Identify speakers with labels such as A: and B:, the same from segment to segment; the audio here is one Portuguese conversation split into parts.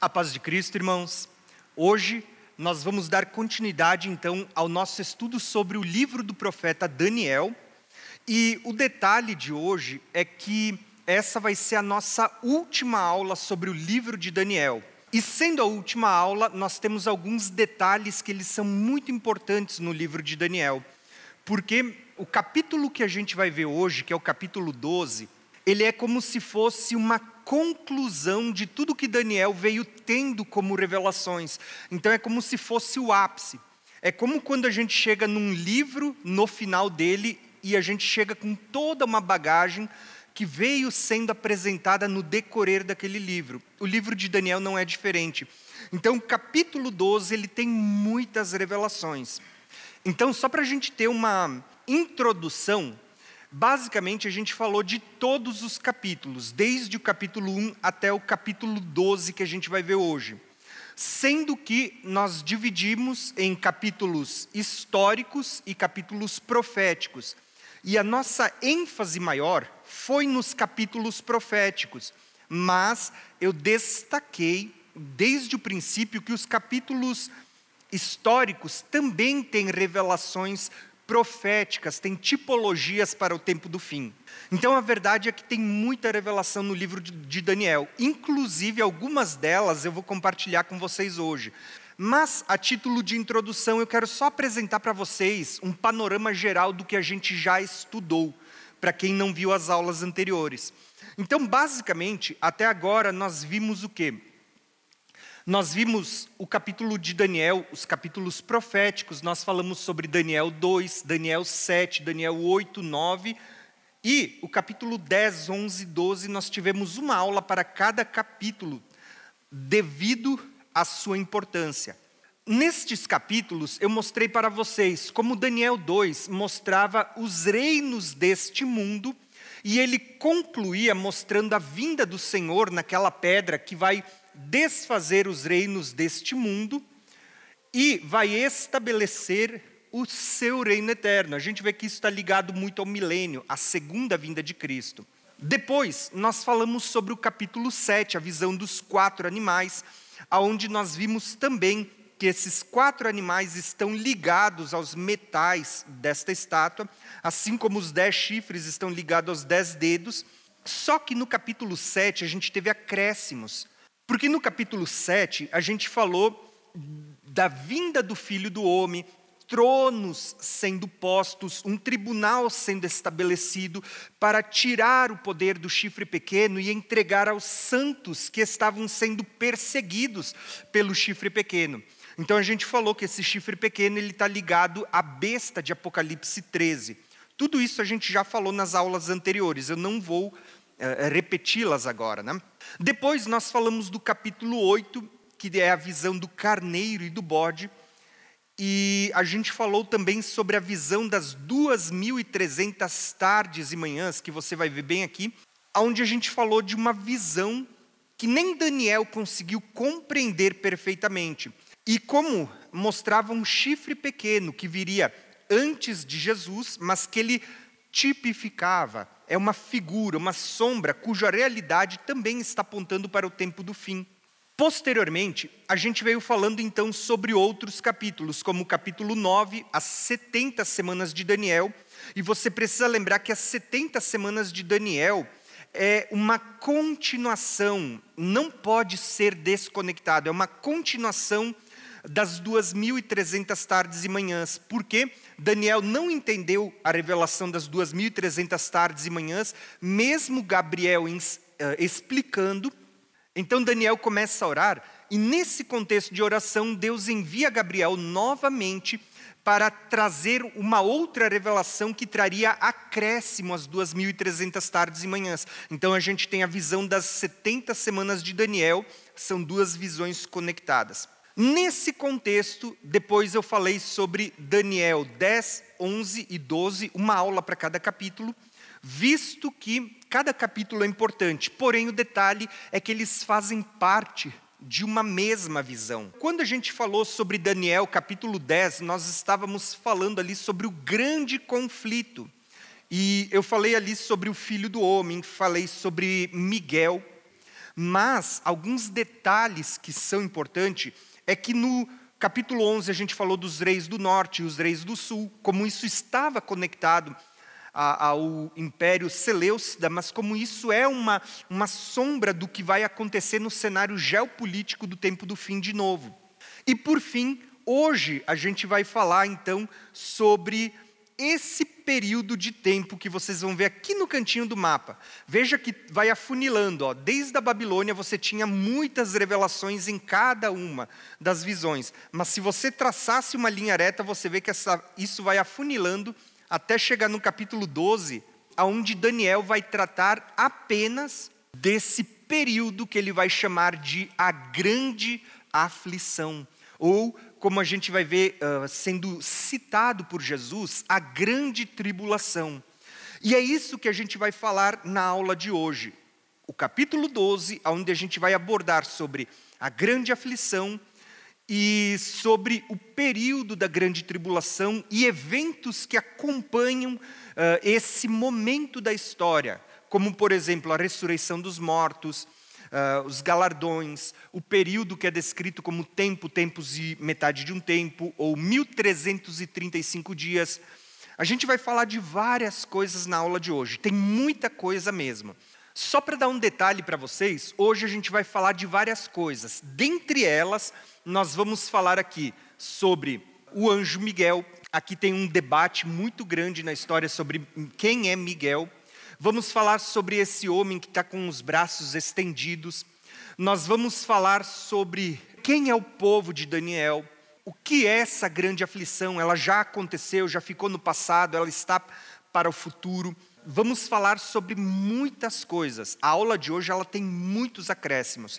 A: A paz de Cristo, irmãos. Hoje nós vamos dar continuidade então ao nosso estudo sobre o livro do profeta Daniel. E o detalhe de hoje é que essa vai ser a nossa última aula sobre o livro de Daniel. E sendo a última aula, nós temos alguns detalhes que eles são muito importantes no livro de Daniel. Porque o capítulo que a gente vai ver hoje, que é o capítulo 12, ele é como se fosse uma conclusão de tudo que Daniel veio tendo como revelações. Então é como se fosse o ápice. É como quando a gente chega num livro, no final dele, e a gente chega com toda uma bagagem que veio sendo apresentada no decorrer daquele livro. O livro de Daniel não é diferente. Então o capítulo 12, ele tem muitas revelações. Então, só para a gente ter uma introdução, basicamente a gente falou de todos os capítulos, desde o capítulo 1 até o capítulo 12 que a gente vai ver hoje. Sendo que nós dividimos em capítulos históricos e capítulos proféticos. E a nossa ênfase maior foi nos capítulos proféticos. Mas eu destaquei desde o princípio que os capítulos históricos também têm revelações proféticas, têm tipologias para o tempo do fim. Então a verdade é que tem muita revelação no livro de Daniel, inclusive algumas delas eu vou compartilhar com vocês hoje. Mas a título de introdução eu quero só apresentar para vocês um panorama geral do que a gente já estudou, para quem não viu as aulas anteriores. Então basicamente, até agora nós vimos o quê? Nós vimos o capítulo de Daniel, os capítulos proféticos, nós falamos sobre Daniel 2, Daniel 7, Daniel 8, 9, e o capítulo 10, 11, 12, nós tivemos uma aula para cada capítulo, devido à sua importância. Nestes capítulos, eu mostrei para vocês como Daniel 2 mostrava os reinos deste mundo, e ele concluía mostrando a vinda do Senhor naquela pedra que vai desfazer os reinos deste mundo e vai estabelecer o seu reino eterno. A gente vê que isso está ligado muito ao milênio, à segunda vinda de Cristo. Depois, nós falamos sobre o capítulo 7, a visão dos 4 animais, onde nós vimos também que esses 4 animais estão ligados aos metais desta estátua, assim como os 10 chifres estão ligados aos 10 dedos, só que no capítulo 7 a gente teve acréscimos. Porque no capítulo 7, a gente falou da vinda do Filho do Homem, tronos sendo postos, um tribunal sendo estabelecido para tirar o poder do chifre pequeno e entregar aos santos que estavam sendo perseguidos pelo chifre pequeno. Então a gente falou que esse chifre pequeno está ligado à besta de Apocalipse 13. Tudo isso a gente já falou nas aulas anteriores, eu não vou repeti-las agora, né? Depois nós falamos do capítulo 8, que é a visão do carneiro e do bode, e a gente falou também sobre a visão das 2.300 tardes e manhãs, que você vai ver bem aqui, onde a gente falou de uma visão que nem Daniel conseguiu compreender perfeitamente, e como mostrava um chifre pequeno que viria antes de Jesus, mas que ele tipificava, é uma figura, uma sombra, cuja realidade também está apontando para o tempo do fim. Posteriormente, a gente veio falando então sobre outros capítulos, como o capítulo 9, as 70 semanas de Daniel, e você precisa lembrar que as 70 semanas de Daniel é uma continuação, não pode ser desconectado, é uma continuação das 2.300 tardes e manhãs, porque Daniel não entendeu a revelação das 2.300 tardes e manhãs, mesmo Gabriel explicando. Então Daniel começa a orar, e nesse contexto de oração, Deus envia Gabriel novamente para trazer uma outra revelação que traria acréscimo às 2.300 tardes e manhãs. Então a gente tem a visão das 70 semanas de Daniel, são 2 visões conectadas. Nesse contexto, depois eu falei sobre Daniel 10, 11 e 12, uma aula para cada capítulo, visto que cada capítulo é importante, porém o detalhe é que eles fazem parte de uma mesma visão. Quando a gente falou sobre Daniel capítulo 10, nós estávamos falando ali sobre o grande conflito, e eu falei ali sobre o Filho do Homem, falei sobre Miguel, Mas alguns detalhes que são importantes é que no capítulo 11 a gente falou dos reis do norte e os reis do sul, como isso estava conectado ao Império Seleucida, mas como isso é uma sombra do que vai acontecer no cenário geopolítico do tempo do fim de novo. E por fim, hoje a gente vai falar então sobre esse período de tempo que vocês vão ver aqui no cantinho do mapa. Veja que vai afunilando, ó. Desde a Babilônia você tinha muitas revelações em cada uma das visões, mas se você traçasse uma linha reta, você vê que isso vai afunilando até chegar no capítulo 12, onde Daniel vai tratar apenas desse período que ele vai chamar de a grande aflição, ou, como a gente vai ver sendo citado por Jesus, a grande tribulação. E é isso que a gente vai falar na aula de hoje. O capítulo 12, onde a gente vai abordar sobre a grande aflição e sobre o período da grande tribulação e eventos que acompanham esse momento da história, como, por exemplo, a ressurreição dos mortos, os galardões, o período que é descrito como tempo, tempos e metade de um tempo, ou 1335 dias. A gente vai falar de várias coisas na aula de hoje, tem muita coisa mesmo. Só para dar um detalhe para vocês, hoje a gente vai falar de várias coisas. Dentre elas, nós vamos falar aqui sobre o anjo Miguel. Aqui tem um debate muito grande na história sobre quem é Miguel. Vamos falar sobre esse homem que está com os braços estendidos. Nós vamos falar sobre quem é o povo de Daniel, o que é essa grande aflição. Ela já aconteceu, já ficou no passado, ela está para o futuro. Vamos falar sobre muitas coisas. A aula de hoje ela tem muitos acréscimos.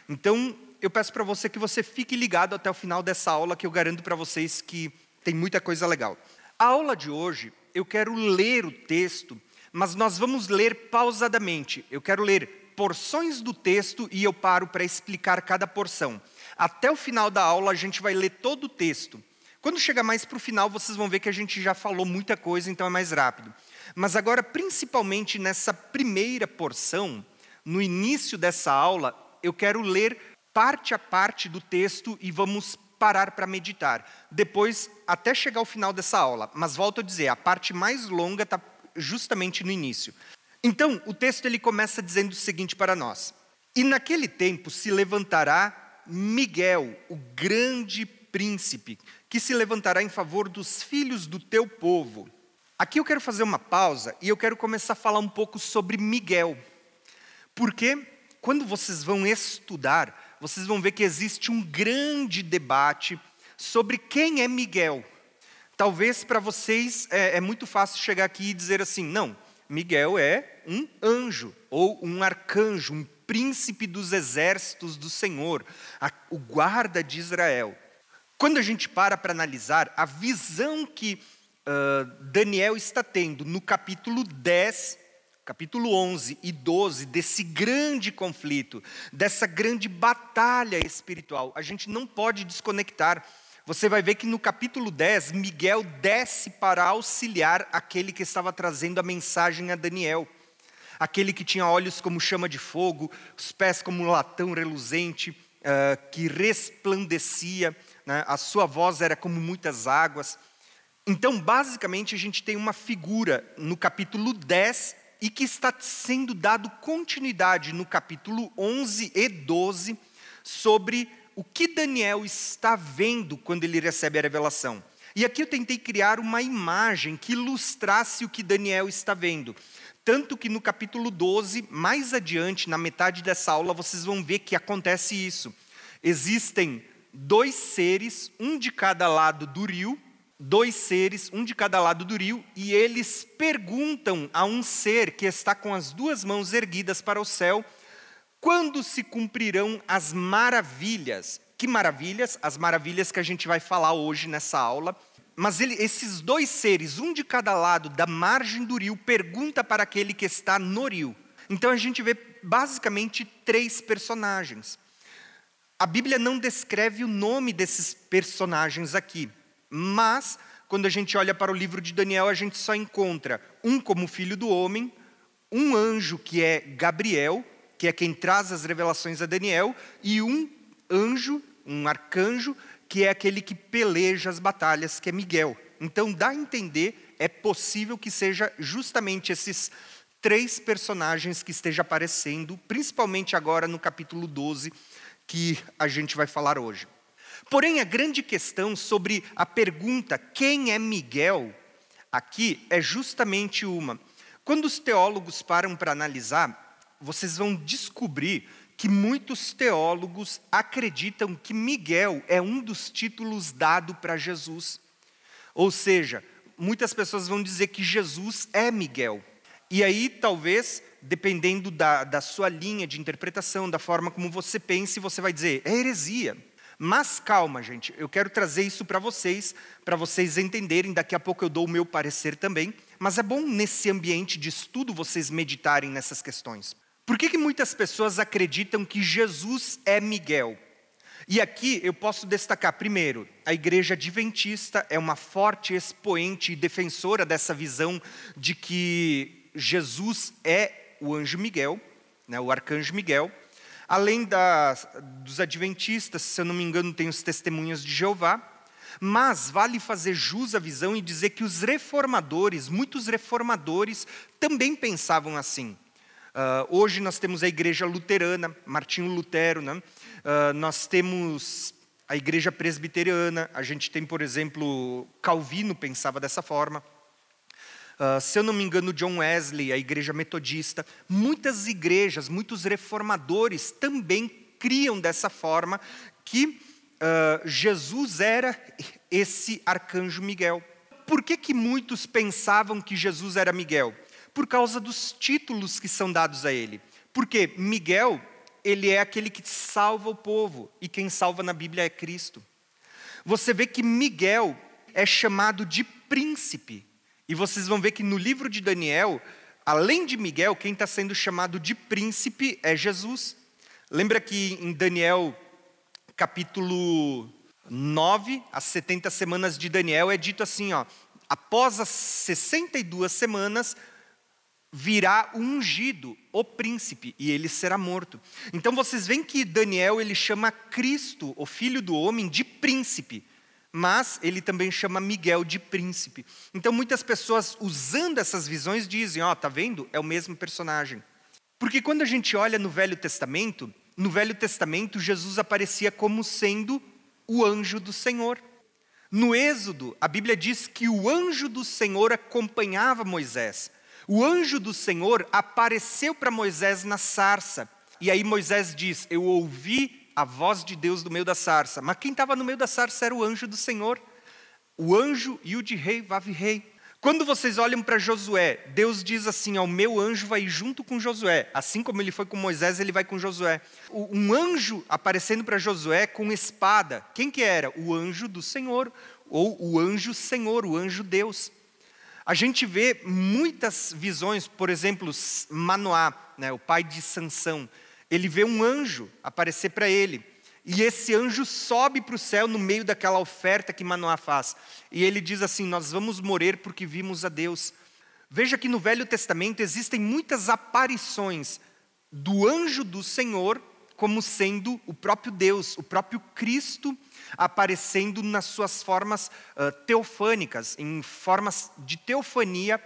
A: Então, eu peço para você que você fique ligado até o final dessa aula, que eu garanto para vocês que tem muita coisa legal. A aula de hoje, eu quero ler o texto, mas nós vamos ler pausadamente. Eu quero ler porções do texto e eu paro para explicar cada porção. Até o final da aula a gente vai ler todo o texto. Quando chegar mais para o final, vocês vão ver que a gente já falou muita coisa, então é mais rápido. Mas agora, principalmente nessa primeira porção, no início dessa aula, eu quero ler parte a parte do texto e vamos parar para meditar. Depois, até chegar ao final dessa aula. Mas volto a dizer, a parte mais longa está justamente no início. Então, o texto ele começa dizendo o seguinte para nós: e naquele tempo se levantará Miguel, o grande príncipe, que se levantará em favor dos filhos do teu povo. Aqui eu quero fazer uma pausa e eu quero começar a falar um pouco sobre Miguel. Porque quando vocês vão estudar, vocês vão ver que existe um grande debate sobre quem é Miguel. Talvez para vocês é muito fácil chegar aqui e dizer assim, não, Miguel é um anjo, ou um arcanjo, um príncipe dos exércitos do Senhor, o guarda de Israel. Quando a gente para analisar, a visão que Daniel está tendo no capítulo 10, capítulo 11 e 12, desse grande conflito, dessa grande batalha espiritual, a gente não pode desconectar. Você vai ver que no capítulo 10, Miguel desce para auxiliar aquele que estava trazendo a mensagem a Daniel. Aquele que tinha olhos como chama de fogo, os pés como um latão reluzente, que resplandecia, né? A sua voz era como muitas águas. Então, basicamente, a gente tem uma figura no capítulo 10 e que está sendo dado continuidade no capítulo 11 e 12 sobre o que Daniel está vendo quando ele recebe a revelação. E aqui eu tentei criar uma imagem que ilustrasse o que Daniel está vendo. Tanto que no capítulo 12, mais adiante, na metade dessa aula, vocês vão ver que acontece isso. Existem dois seres, um de cada lado do rio, e eles perguntam a um ser que está com as duas mãos erguidas para o céu, quando se cumprirão as maravilhas? Que maravilhas? As maravilhas que a gente vai falar hoje nessa aula. Mas esses dois seres, um de cada lado da margem do rio, pergunta para aquele que está no rio. Então a gente vê basicamente três personagens. A Bíblia não descreve o nome desses personagens aqui, mas quando a gente olha para o livro de Daniel, a gente só encontra um como filho do homem, um anjo que é Gabriel, que é quem traz as revelações a Daniel, e um anjo, um arcanjo, que é aquele que peleja as batalhas, que é Miguel. Então, dá a entender, é possível que seja justamente esses 3 personagens que estejam aparecendo, principalmente agora no capítulo 12, que a gente vai falar hoje. Porém, a grande questão sobre a pergunta, quem é Miguel, aqui é justamente uma. Quando os teólogos param para analisar, vocês vão descobrir que muitos teólogos acreditam que Miguel é um dos títulos dado para Jesus. Ou seja, muitas pessoas vão dizer que Jesus é Miguel. E aí, talvez, dependendo da sua linha de interpretação, da forma como você pense, você vai dizer, é heresia. Mas calma, gente, eu quero trazer isso para vocês entenderem, daqui a pouco eu dou o meu parecer também, mas é bom nesse ambiente de estudo vocês meditarem nessas questões. Por que muitas pessoas acreditam que Jesus é Miguel? E aqui eu posso destacar, primeiro, a igreja adventista é uma forte expoente e defensora dessa visão de que Jesus é o anjo Miguel, né, o arcanjo Miguel. Além dos adventistas, se eu não me engano, tem os testemunhas de Jeová. Mas vale fazer jus à visão e dizer que os reformadores, muitos reformadores, também pensavam assim. Hoje nós temos a igreja luterana, Martinho Lutero, né? Nós temos a igreja presbiteriana, a gente tem, por exemplo, Calvino pensava dessa forma. Se eu não me engano, John Wesley, a igreja metodista, muitas igrejas, muitos reformadores também criam dessa forma que Jesus era esse arcanjo Miguel. Por que muitos pensavam que Jesus era Miguel? Por causa dos títulos que são dados a ele. Porque Miguel, ele é aquele que salva o povo, e quem salva na Bíblia é Cristo. Você vê que Miguel é chamado de príncipe. E vocês vão ver que no livro de Daniel, além de Miguel, quem está sendo chamado de príncipe é Jesus. Lembra que em Daniel, capítulo 9, as 70 semanas de Daniel, é dito assim, ó, após as 62 semanas, virá o ungido, o príncipe, e ele será morto. Então vocês veem que Daniel, ele chama Cristo, o Filho do Homem, de príncipe, mas ele também chama Miguel de príncipe. Então muitas pessoas, usando essas visões, dizem, ó, tá vendo? É o mesmo personagem. Porque quando a gente olha no Velho Testamento, Jesus aparecia como sendo o anjo do Senhor. No Êxodo, a Bíblia diz que o anjo do Senhor acompanhava Moisés. O anjo do Senhor apareceu para Moisés na sarça. E aí Moisés diz, eu ouvi a voz de Deus no meio da sarça. Mas quem estava no meio da sarça era o anjo do Senhor. O anjo Yud-Rei, Vav-Rei. Quando vocês olham para Josué, Deus diz assim, o meu anjo vai junto com Josué. Assim como ele foi com Moisés, ele vai com Josué. Um anjo aparecendo para Josué com espada. Quem que era? O anjo do Senhor. Ou o anjo Senhor, o anjo Deus. A gente vê muitas visões, por exemplo, Manoá, né, o pai de Sansão, ele vê um anjo aparecer para ele, e esse anjo sobe para o céu no meio daquela oferta que Manoá faz, e ele diz assim, nós vamos morrer porque vimos a Deus. Veja que no Velho Testamento existem muitas aparições do anjo do Senhor, como sendo o próprio Deus, o próprio Cristo, aparecendo nas suas formas teofânicas, em formas de teofania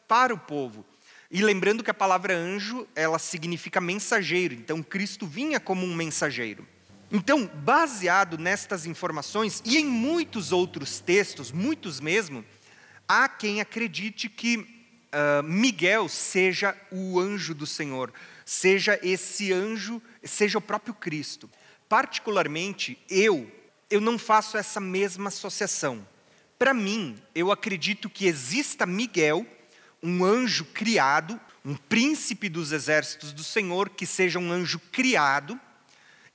A: para o povo. E lembrando que a palavra anjo, ela significa mensageiro, então Cristo vinha como um mensageiro. Então, baseado nestas informações, e em muitos outros textos, muitos mesmo, há quem acredite que Miguel seja o anjo do Senhor, seja esse anjo, seja o próprio Cristo. Particularmente, eu não faço essa mesma associação. Para mim, eu acredito que exista Miguel, um anjo criado, um príncipe dos exércitos do Senhor, que seja um anjo criado,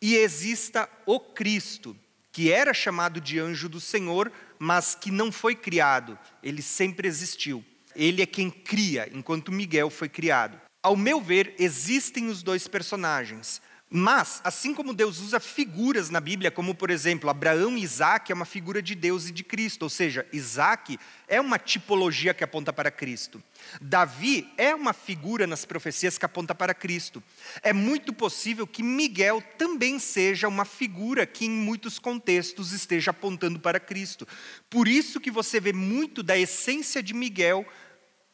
A: e exista o Cristo, que era chamado de anjo do Senhor, mas que não foi criado, ele sempre existiu. Ele é quem cria, enquanto Miguel foi criado. Ao meu ver, existem os dois personagens, Mas, assim como Deus usa figuras na Bíblia, como por exemplo, Abraão e Isaac é uma figura de Deus e de Cristo, ou seja, Isaac é uma tipologia que aponta para Cristo. Davi é uma figura nas profecias que aponta para Cristo. É muito possível que Miguel também seja uma figura que em muitos contextos esteja apontando para Cristo. Por isso que você vê muito da essência de Miguel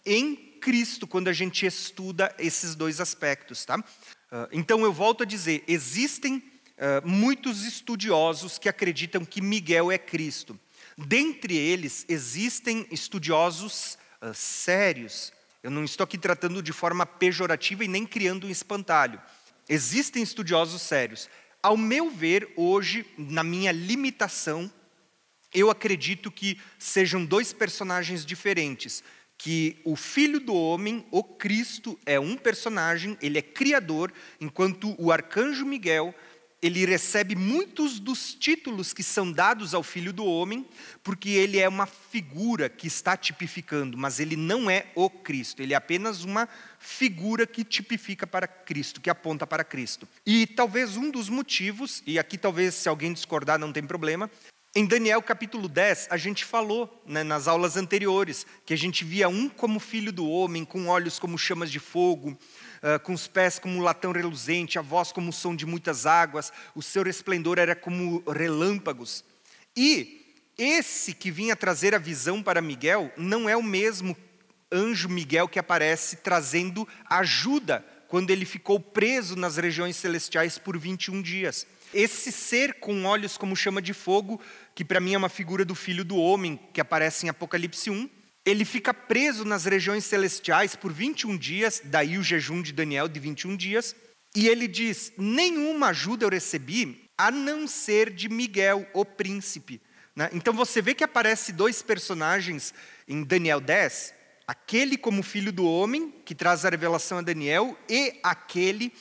A: em Cristo, quando a gente estuda esses dois aspectos, tá? Então eu volto a dizer, existem muitos estudiosos que acreditam que Miguel é Cristo. Dentre eles, existem estudiosos sérios. Eu não estou aqui tratando de forma pejorativa e nem criando um espantalho. Existem estudiosos sérios. Ao meu ver, hoje, na minha limitação, eu acredito que sejam dois personagens diferentes. Que o Filho do Homem, o Cristo, é um personagem, ele é criador, enquanto o arcanjo Miguel, ele recebe muitos dos títulos que são dados ao Filho do Homem, porque ele é uma figura que está tipificando, mas ele não é o Cristo, ele é apenas uma figura que tipifica para Cristo, que aponta para Cristo. E talvez um dos motivos, e aqui talvez se alguém discordar não tem problema, em Daniel capítulo 10, a gente falou, nas aulas anteriores, que a gente via um como filho do homem, com olhos como chamas de fogo, com os pés como um latão reluzente, a voz como o som de muitas águas, o seu resplendor era como relâmpagos. E esse que vinha trazer a visão para Miguel, não é o mesmo anjo Miguel que aparece trazendo ajuda, quando ele ficou preso nas regiões celestiais por 21 dias. Esse ser com olhos como chama de fogo, que para mim é uma figura do Filho do Homem, que aparece em Apocalipse 1, ele fica preso nas regiões celestiais por 21 dias, daí o jejum de Daniel de 21 dias, e ele diz, nenhuma ajuda eu recebi, a não ser de Miguel, o príncipe. Então você vê que aparece dois personagens em Daniel 10, aquele como Filho do Homem, que traz a revelação a Daniel, e aquele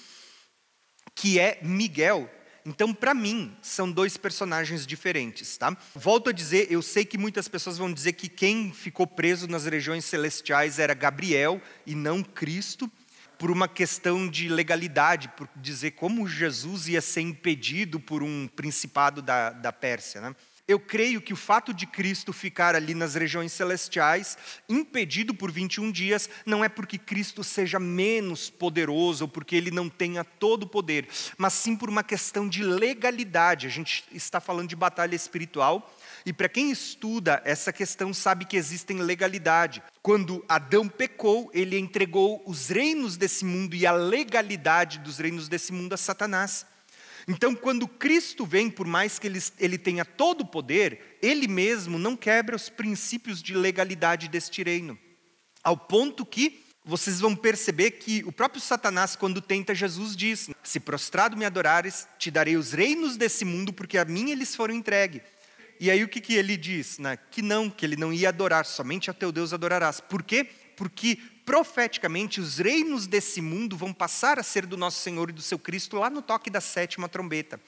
A: que é Miguel. Então, para mim, são dois personagens diferentes, tá? Volto a dizer, eu sei que muitas pessoas vão dizer que quem ficou preso nas regiões celestiais era Gabriel e não Cristo, por uma questão de legalidade, por dizer como Jesus ia ser impedido por um principado da Pérsia, né? Eu creio que o fato de Cristo ficar ali nas regiões celestiais, impedido por 21 dias, não é porque Cristo seja menos poderoso, ou porque ele não tenha todo o poder, mas sim por uma questão de legalidade. A gente está falando de batalha espiritual, e para quem estuda essa questão sabe que existem legalidade. Quando Adão pecou, ele entregou os reinos desse mundo e a legalidade dos reinos desse mundo a Satanás. Então, quando Cristo vem, por mais que ele tenha todo o poder, ele mesmo não quebra os princípios de legalidade deste reino. Ao ponto que vocês vão perceber que o próprio Satanás, quando tenta Jesus, diz, se prostrado me adorares, te darei os reinos desse mundo, porque a mim eles foram entregues. E aí o que ele diz? Que ele não ia adorar, somente a teu Deus adorarás. Por quê? Porque profeticamente os reinos desse mundo vão passar a ser do nosso Senhor e do seu Cristo lá no toque da 7ª trombeta.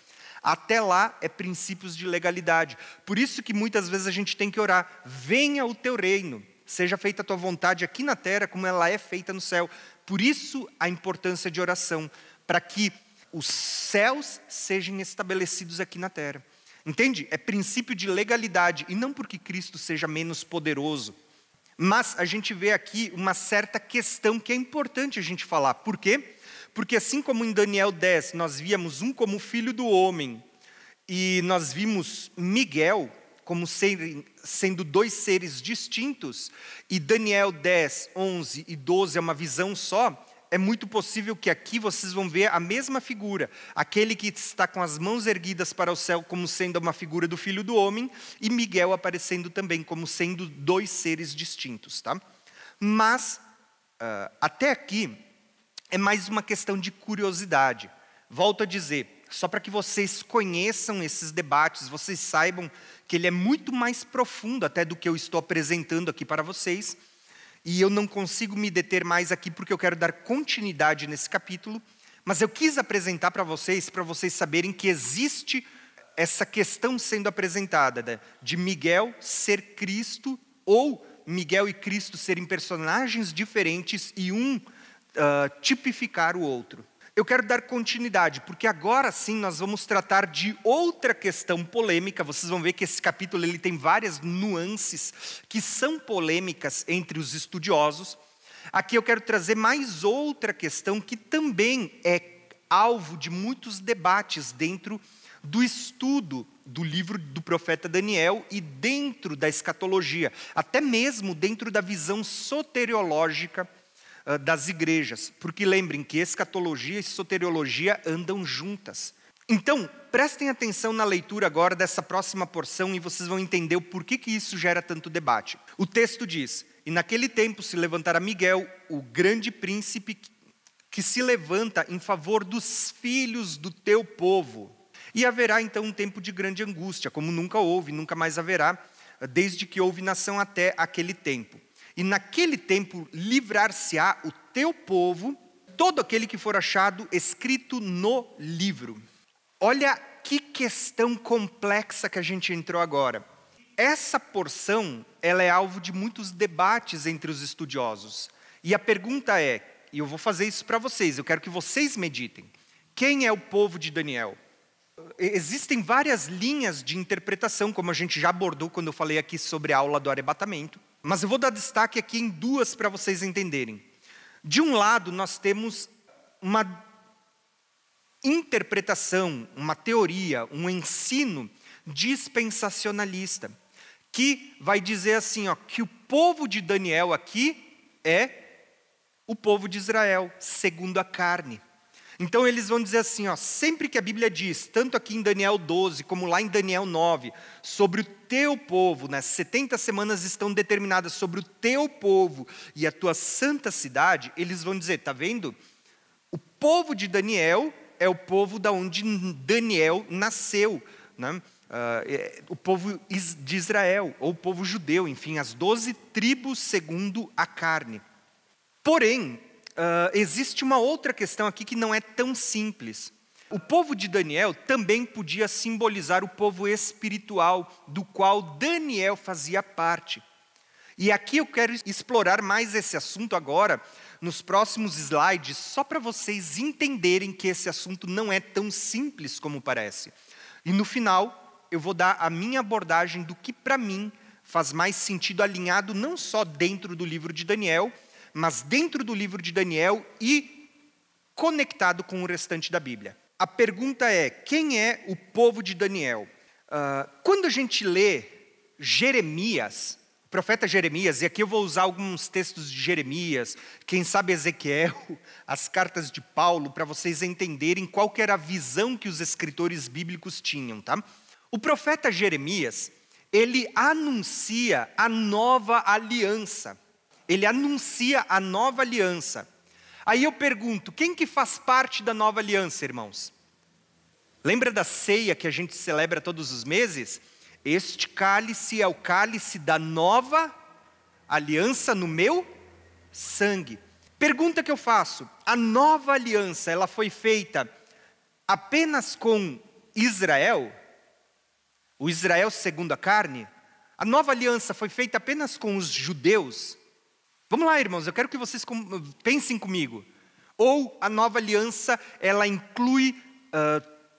A: Até lá é princípios de legalidade. Por isso que muitas vezes a gente tem que orar, venha o teu reino, seja feita a tua vontade aqui na terra como ela é feita no céu. Por isso a importância de oração, para que os céus sejam estabelecidos aqui na terra. Entende? É princípio de legalidade, e não porque Cristo seja menos poderoso. Mas a gente vê aqui uma certa questão que é importante a gente falar. Por quê? Porque assim como em Daniel 10 nós víamos um como filho do homem, e nós vimos Miguel como sendo dois seres distintos, e Daniel 10, 11 e 12 é uma visão só, é muito possível que aqui vocês vão ver a mesma figura, aquele que está com as mãos erguidas para o céu como sendo uma figura do Filho do Homem, e Miguel aparecendo também como sendo dois seres distintos, tá? Mas, até aqui, é mais uma questão de curiosidade. Volto a dizer, só para que vocês conheçam esses debates, vocês saibam que ele é muito mais profundo até do que eu estou apresentando aqui para vocês, e eu não consigo me deter mais aqui porque eu quero dar continuidade nesse capítulo, mas eu quis apresentar para vocês saberem que existe essa questão sendo apresentada, né, de Miguel ser Cristo, ou Miguel e Cristo serem personagens diferentes e um tipificar o outro. eu quero dar continuidade, porque agora sim nós vamos tratar de outra questão polêmica. Vocês vão ver que esse capítulo ele tem várias nuances que são polêmicas entre os estudiosos. Aqui eu quero trazer mais outra questão que também é alvo de muitos debates dentro do estudo do livro do profeta Daniel e dentro da escatologia, até mesmo dentro da visão soteriológica das igrejas, porque lembrem que escatologia e soteriologia andam juntas. Então, prestem atenção na leitura agora dessa próxima porção e vocês vão entender o porquê que isso gera tanto debate. O texto diz: e naquele tempo se levantará Miguel, o grande príncipe que se levanta em favor dos filhos do teu povo. E haverá então um tempo de grande angústia, como nunca houve, nunca mais haverá, desde que houve nação até aquele tempo. E naquele tempo livrar-se-á o teu povo, todo aquele que for achado escrito no livro. Olha que questão complexa que a gente entrou agora. Essa porção, ela é alvo de muitos debates entre os estudiosos. E a pergunta é, e eu vou fazer isso para vocês, eu quero que vocês meditem. Quem é o povo de Daniel? Existem várias linhas de interpretação, como a gente já abordou quando eu falei aqui sobre a aula do arrebatamento. Mas eu vou dar destaque aqui em duas para vocês entenderem. De um lado, nós temos uma interpretação, uma teoria, um ensino dispensacionalista, que vai dizer assim, que o povo de Daniel aqui é o povo de Israel, segundo a carne. Então eles vão dizer assim, sempre que a Bíblia diz, tanto aqui em Daniel 12, como lá em Daniel 9, sobre o teu povo, 70 semanas estão determinadas sobre o teu povo e a tua santa cidade, eles vão dizer, está vendo? O povo de Daniel é o povo da onde Daniel nasceu, né? O povo de Israel, ou o povo judeu, enfim, as 12 tribos segundo a carne. Porém, existe uma outra questão aqui que não é tão simples. O povo de Daniel também podia simbolizar o povo espiritual, do qual Daniel fazia parte. E aqui eu quero explorar mais esse assunto agora, nos próximos slides, só para vocês entenderem que esse assunto não é tão simples como parece. E no final, eu vou dar a minha abordagem do que para mim faz mais sentido alinhado não só dentro do livro de Daniel, mas dentro do livro de Daniel e conectado com o restante da Bíblia. A pergunta é, quem é o povo de Daniel? Quando a gente lê Jeremias, o profeta Jeremias, e aqui eu vou usar alguns textos de Jeremias, quem sabe Ezequiel, as cartas de Paulo, para vocês entenderem qual que era a visão que os escritores bíblicos tinham, tá? O profeta Jeremias, ele anuncia a nova aliança. Ele anuncia a nova aliança. Aí eu pergunto, quem que faz parte da nova aliança, irmãos? Lembra da ceia que a gente celebra todos os meses? Este cálice é o cálice da nova aliança no meu sangue. Pergunta que eu faço, a nova aliança, ela foi feita apenas com Israel? O Israel segundo a carne? A nova aliança foi feita apenas com os judeus? Vamos lá, irmãos, eu quero que vocês pensem comigo. Ou a nova aliança, ela inclui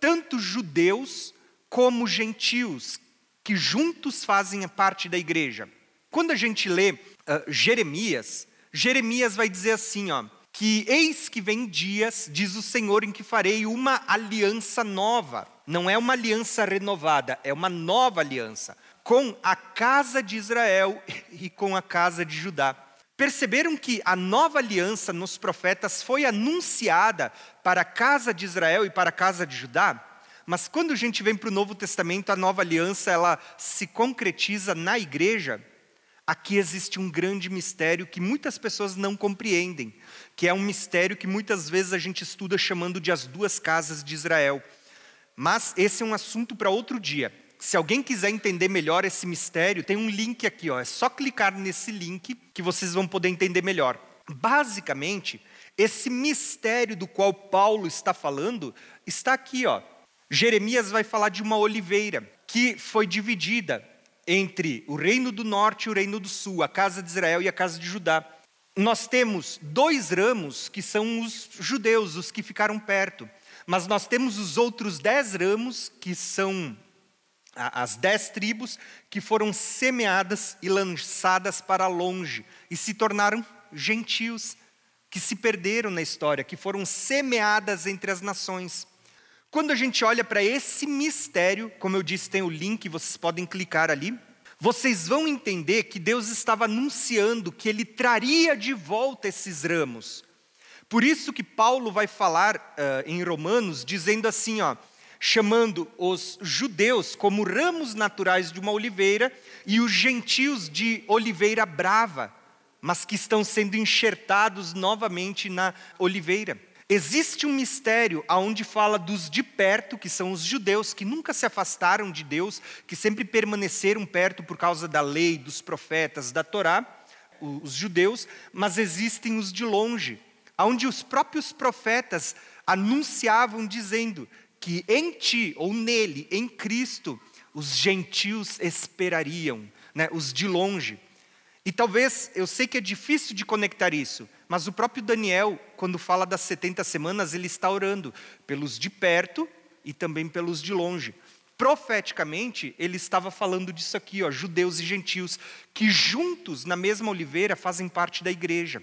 A: tanto judeus como gentios, que juntos fazem parte da igreja. Quando a gente lê Jeremias, Jeremias vai dizer assim, que eis que vem dias, diz o Senhor, em que farei uma aliança nova. Não é uma aliança renovada, é uma nova aliança, com a casa de Israel e com a casa de Judá. Perceberam que a nova aliança nos profetas foi anunciada para a casa de Israel e para a casa de Judá? Mas quando a gente vem para o Novo Testamento, a nova aliança ela se concretiza na igreja. Aqui existe um grande mistério que muitas pessoas não compreendem, que é um mistério que muitas vezes a gente estuda chamando de as duas casas de Israel. Mas esse é um assunto para outro dia. Se alguém quiser entender melhor esse mistério, tem um link aqui, é só clicar nesse link que vocês vão poder entender melhor. Basicamente, esse mistério do qual Paulo está falando, está aqui, Jeremias vai falar de uma oliveira que foi dividida entre o reino do norte e o reino do sul, a casa de Israel e a casa de Judá. nós temos 2 ramos que são os judeus, os que ficaram perto. Mas nós temos os outros 10 ramos, que são as 10 tribos, que foram semeadas e lançadas para longe. E se tornaram gentios, que se perderam na história, que foram semeadas entre as nações. Quando a gente olha para esse mistério, como eu disse, tem o link, vocês podem clicar ali. Vocês vão entender que Deus estava anunciando que Ele traria de volta esses ramos. Por isso que Paulo vai falar em Romanos, dizendo assim, chamando os judeus como ramos naturais de uma oliveira e os gentios de oliveira brava, mas que estão sendo enxertados novamente na oliveira. Existe um mistério onde fala dos de perto, que são os judeus, que nunca se afastaram de Deus, que sempre permaneceram perto por causa da lei, dos profetas, da Torá, os judeus, mas existem os de longe, onde os próprios profetas anunciavam dizendo que em ti, ou nele, em Cristo, os gentios esperariam, né, os de longe. E talvez, eu sei que é difícil de conectar isso, mas o próprio Daniel, quando fala das 70 semanas, ele está orando pelos de perto e também pelos de longe. Profeticamente, ele estava falando disso aqui, judeus e gentios, que juntos, na mesma oliveira, fazem parte da igreja.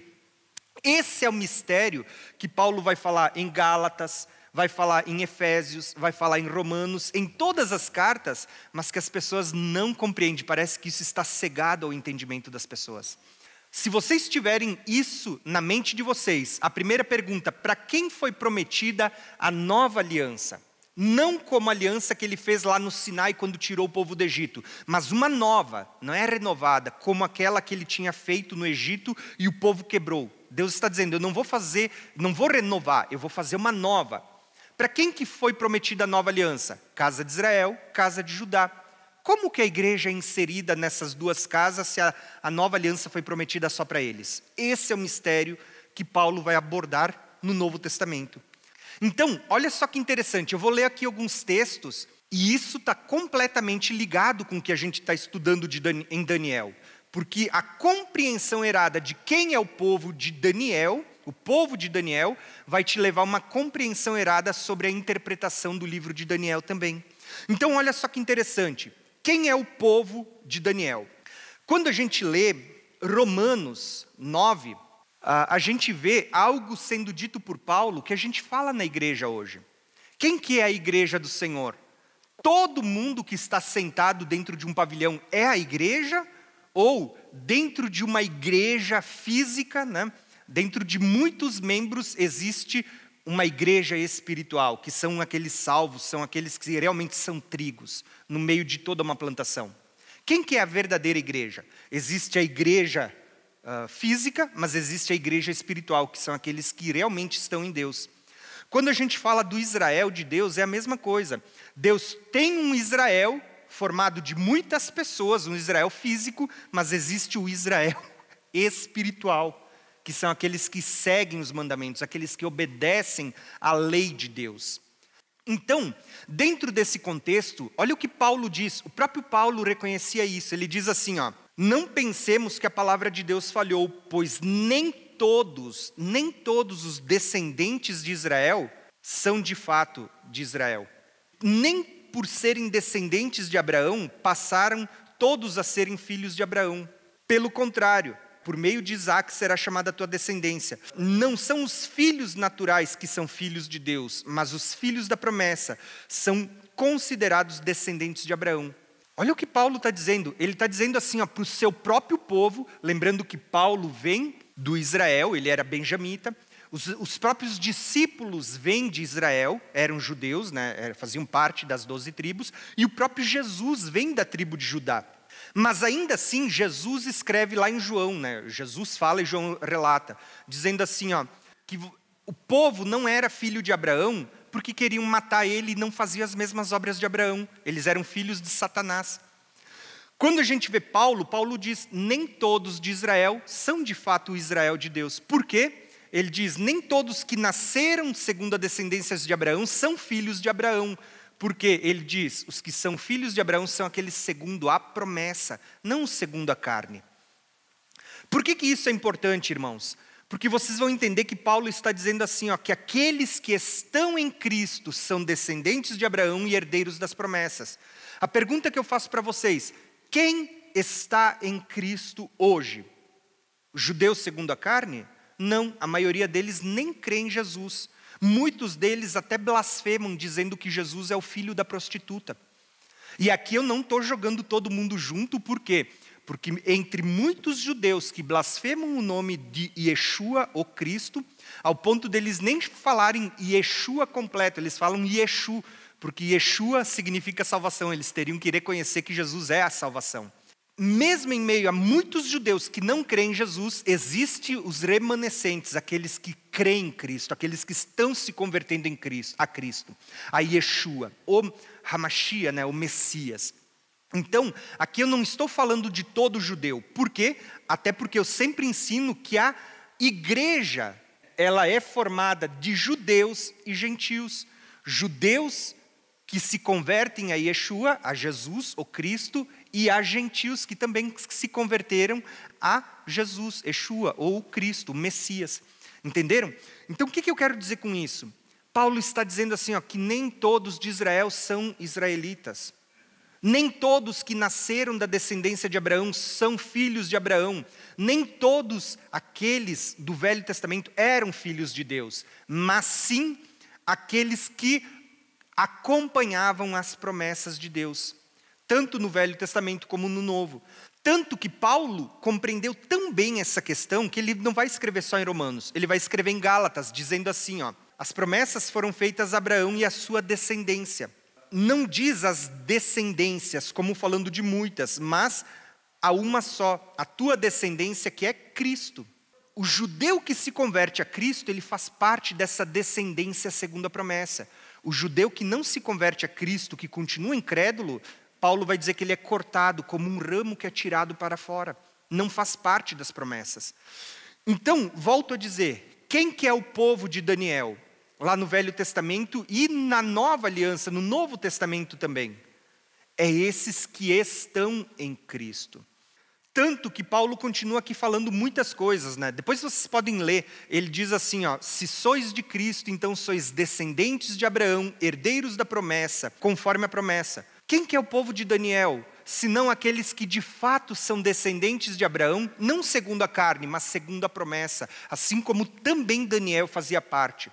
A: Esse é o mistério que Paulo vai falar em Gálatas, vai falar em Efésios, vai falar em Romanos, em todas as cartas, mas que as pessoas não compreendem, parece que isso está cegado ao entendimento das pessoas. Se vocês tiverem isso na mente de vocês, a primeira pergunta, para quem foi prometida a nova aliança? Não como a aliança que ele fez lá no Sinai quando tirou o povo do Egito, mas uma nova, não é renovada, como aquela que ele tinha feito no Egito e o povo quebrou. Deus está dizendo, eu não vou renovar, eu vou fazer uma nova. Para quem que foi prometida a nova aliança? Casa de Israel, casa de Judá. Como que a igreja é inserida nessas duas casas se a nova aliança foi prometida só para eles? Esse é o mistério que Paulo vai abordar no Novo Testamento. Então, olha só que interessante, eu vou ler aqui alguns textos, e isso está completamente ligado com o que a gente está estudando em Daniel. Porque a compreensão errada de quem é o povo de Daniel, vai te levar a uma compreensão errada sobre a interpretação do livro de Daniel também. Então, olha só que interessante. Quem é o povo de Daniel? Quando a gente lê Romanos 9, a gente vê algo sendo dito por Paulo que a gente fala na igreja hoje. Quem que é a igreja do Senhor? Todo mundo que está sentado dentro de um pavilhão é a igreja? Ou dentro de uma igreja física, né? Dentro de muitos membros existe uma igreja espiritual, que são aqueles salvos, são aqueles que realmente são trigos, no meio de toda uma plantação. Quem que é a verdadeira igreja? Existe a igreja física, mas existe a igreja espiritual, que são aqueles que realmente estão em Deus. Quando a gente fala do Israel de Deus, é a mesma coisa. Deus tem um Israel formado de muitas pessoas, um Israel físico, mas existe o Israel espiritual, que são aqueles que seguem os mandamentos, aqueles que obedecem à lei de Deus. Então, dentro desse contexto, olha o que Paulo diz, o próprio Paulo reconhecia isso, ele diz assim, não pensemos que a palavra de Deus falhou, pois nem todos os descendentes de Israel são de fato de Israel. Nem por serem descendentes de Abraão, passaram todos a serem filhos de Abraão. Pelo contrário, por meio de Isaac será chamada a tua descendência. Não são os filhos naturais que são filhos de Deus, mas os filhos da promessa são considerados descendentes de Abraão. Olha o que Paulo está dizendo. Ele está dizendo assim, para o seu próprio povo, lembrando que Paulo vem do Israel, ele era benjamita. Os próprios discípulos vêm de Israel, eram judeus, né, faziam parte das 12 tribos, e o próprio Jesus vem da tribo de Judá. Mas ainda assim, Jesus escreve lá em João, né? Jesus fala e João relata, dizendo assim, que o povo não era filho de Abraão porque queriam matar ele e não faziam as mesmas obras de Abraão. Eles eram filhos de Satanás. Quando a gente vê Paulo diz, nem todos de Israel são de fato o Israel de Deus. Por quê? Ele diz, nem todos que nasceram segundo a descendência de Abraão são filhos de Abraão. Porque ele diz, os que são filhos de Abraão são aqueles segundo a promessa, não segundo a carne. Por que isso é importante, irmãos? Porque vocês vão entender que Paulo está dizendo assim, ó, que aqueles que estão em Cristo são descendentes de Abraão e herdeiros das promessas. A pergunta que eu faço para vocês: quem está em Cristo hoje? Judeus segundo a carne? Não, a maioria deles nem crê em Jesus. Muitos deles até blasfemam, dizendo que Jesus é o filho da prostituta. E aqui eu não estou jogando todo mundo junto, por quê? Porque entre muitos judeus que blasfemam o nome de Yeshua, ou Cristo, ao ponto deles nem falarem Yeshua completo, eles falam Yeshu, porque Yeshua significa salvação, eles teriam que reconhecer que Jesus é a salvação. Mesmo em meio a muitos judeus que não creem em Jesus, existem os remanescentes, aqueles que creem em Cristo, aqueles que estão se convertendo em Cristo, a Yeshua, o Hamashia, né, o Messias. Então, aqui eu não estou falando de todo judeu. Por quê? Até porque eu sempre ensino que a igreja, ela é formada de judeus e gentios. Judeus que se convertem a Yeshua, a Jesus, o Cristo, e há gentios que também se converteram a Jesus, Yeshua, ou Cristo, o Messias. Entenderam? Então, o que eu quero dizer com isso? Paulo está dizendo assim, ó, que nem todos de Israel são israelitas. Nem todos que nasceram da descendência de Abraão são filhos de Abraão. Nem todos aqueles do Velho Testamento eram filhos de Deus. Mas sim, aqueles que acompanhavam as promessas de Deus, tanto no Velho Testamento como no Novo. Tanto que Paulo compreendeu tão bem essa questão que ele não vai escrever só em Romanos, ele vai escrever em Gálatas, dizendo assim, ó, as promessas foram feitas a Abraão e a sua descendência. Não diz as descendências, como falando de muitas, mas a uma só, a tua descendência, que é Cristo. O judeu que se converte a Cristo, ele faz parte dessa descendência segundo a promessa. O judeu que não se converte a Cristo, que continua incrédulo, Paulo vai dizer que ele é cortado como um ramo que é tirado para fora. Não faz parte das promessas. Então, volto a dizer, quem que é o povo de Daniel? Lá no Velho Testamento e na Nova Aliança, no Novo Testamento também. É esses que estão em Cristo. Tanto que Paulo continua aqui falando muitas coisas, né? Depois vocês podem ler, ele diz assim, ó, se sois de Cristo, então sois descendentes de Abraão, herdeiros da promessa, conforme a promessa. Quem que é o povo de Daniel? Senão aqueles que de fato são descendentes de Abraão, não segundo a carne, mas segundo a promessa, assim como também Daniel fazia parte.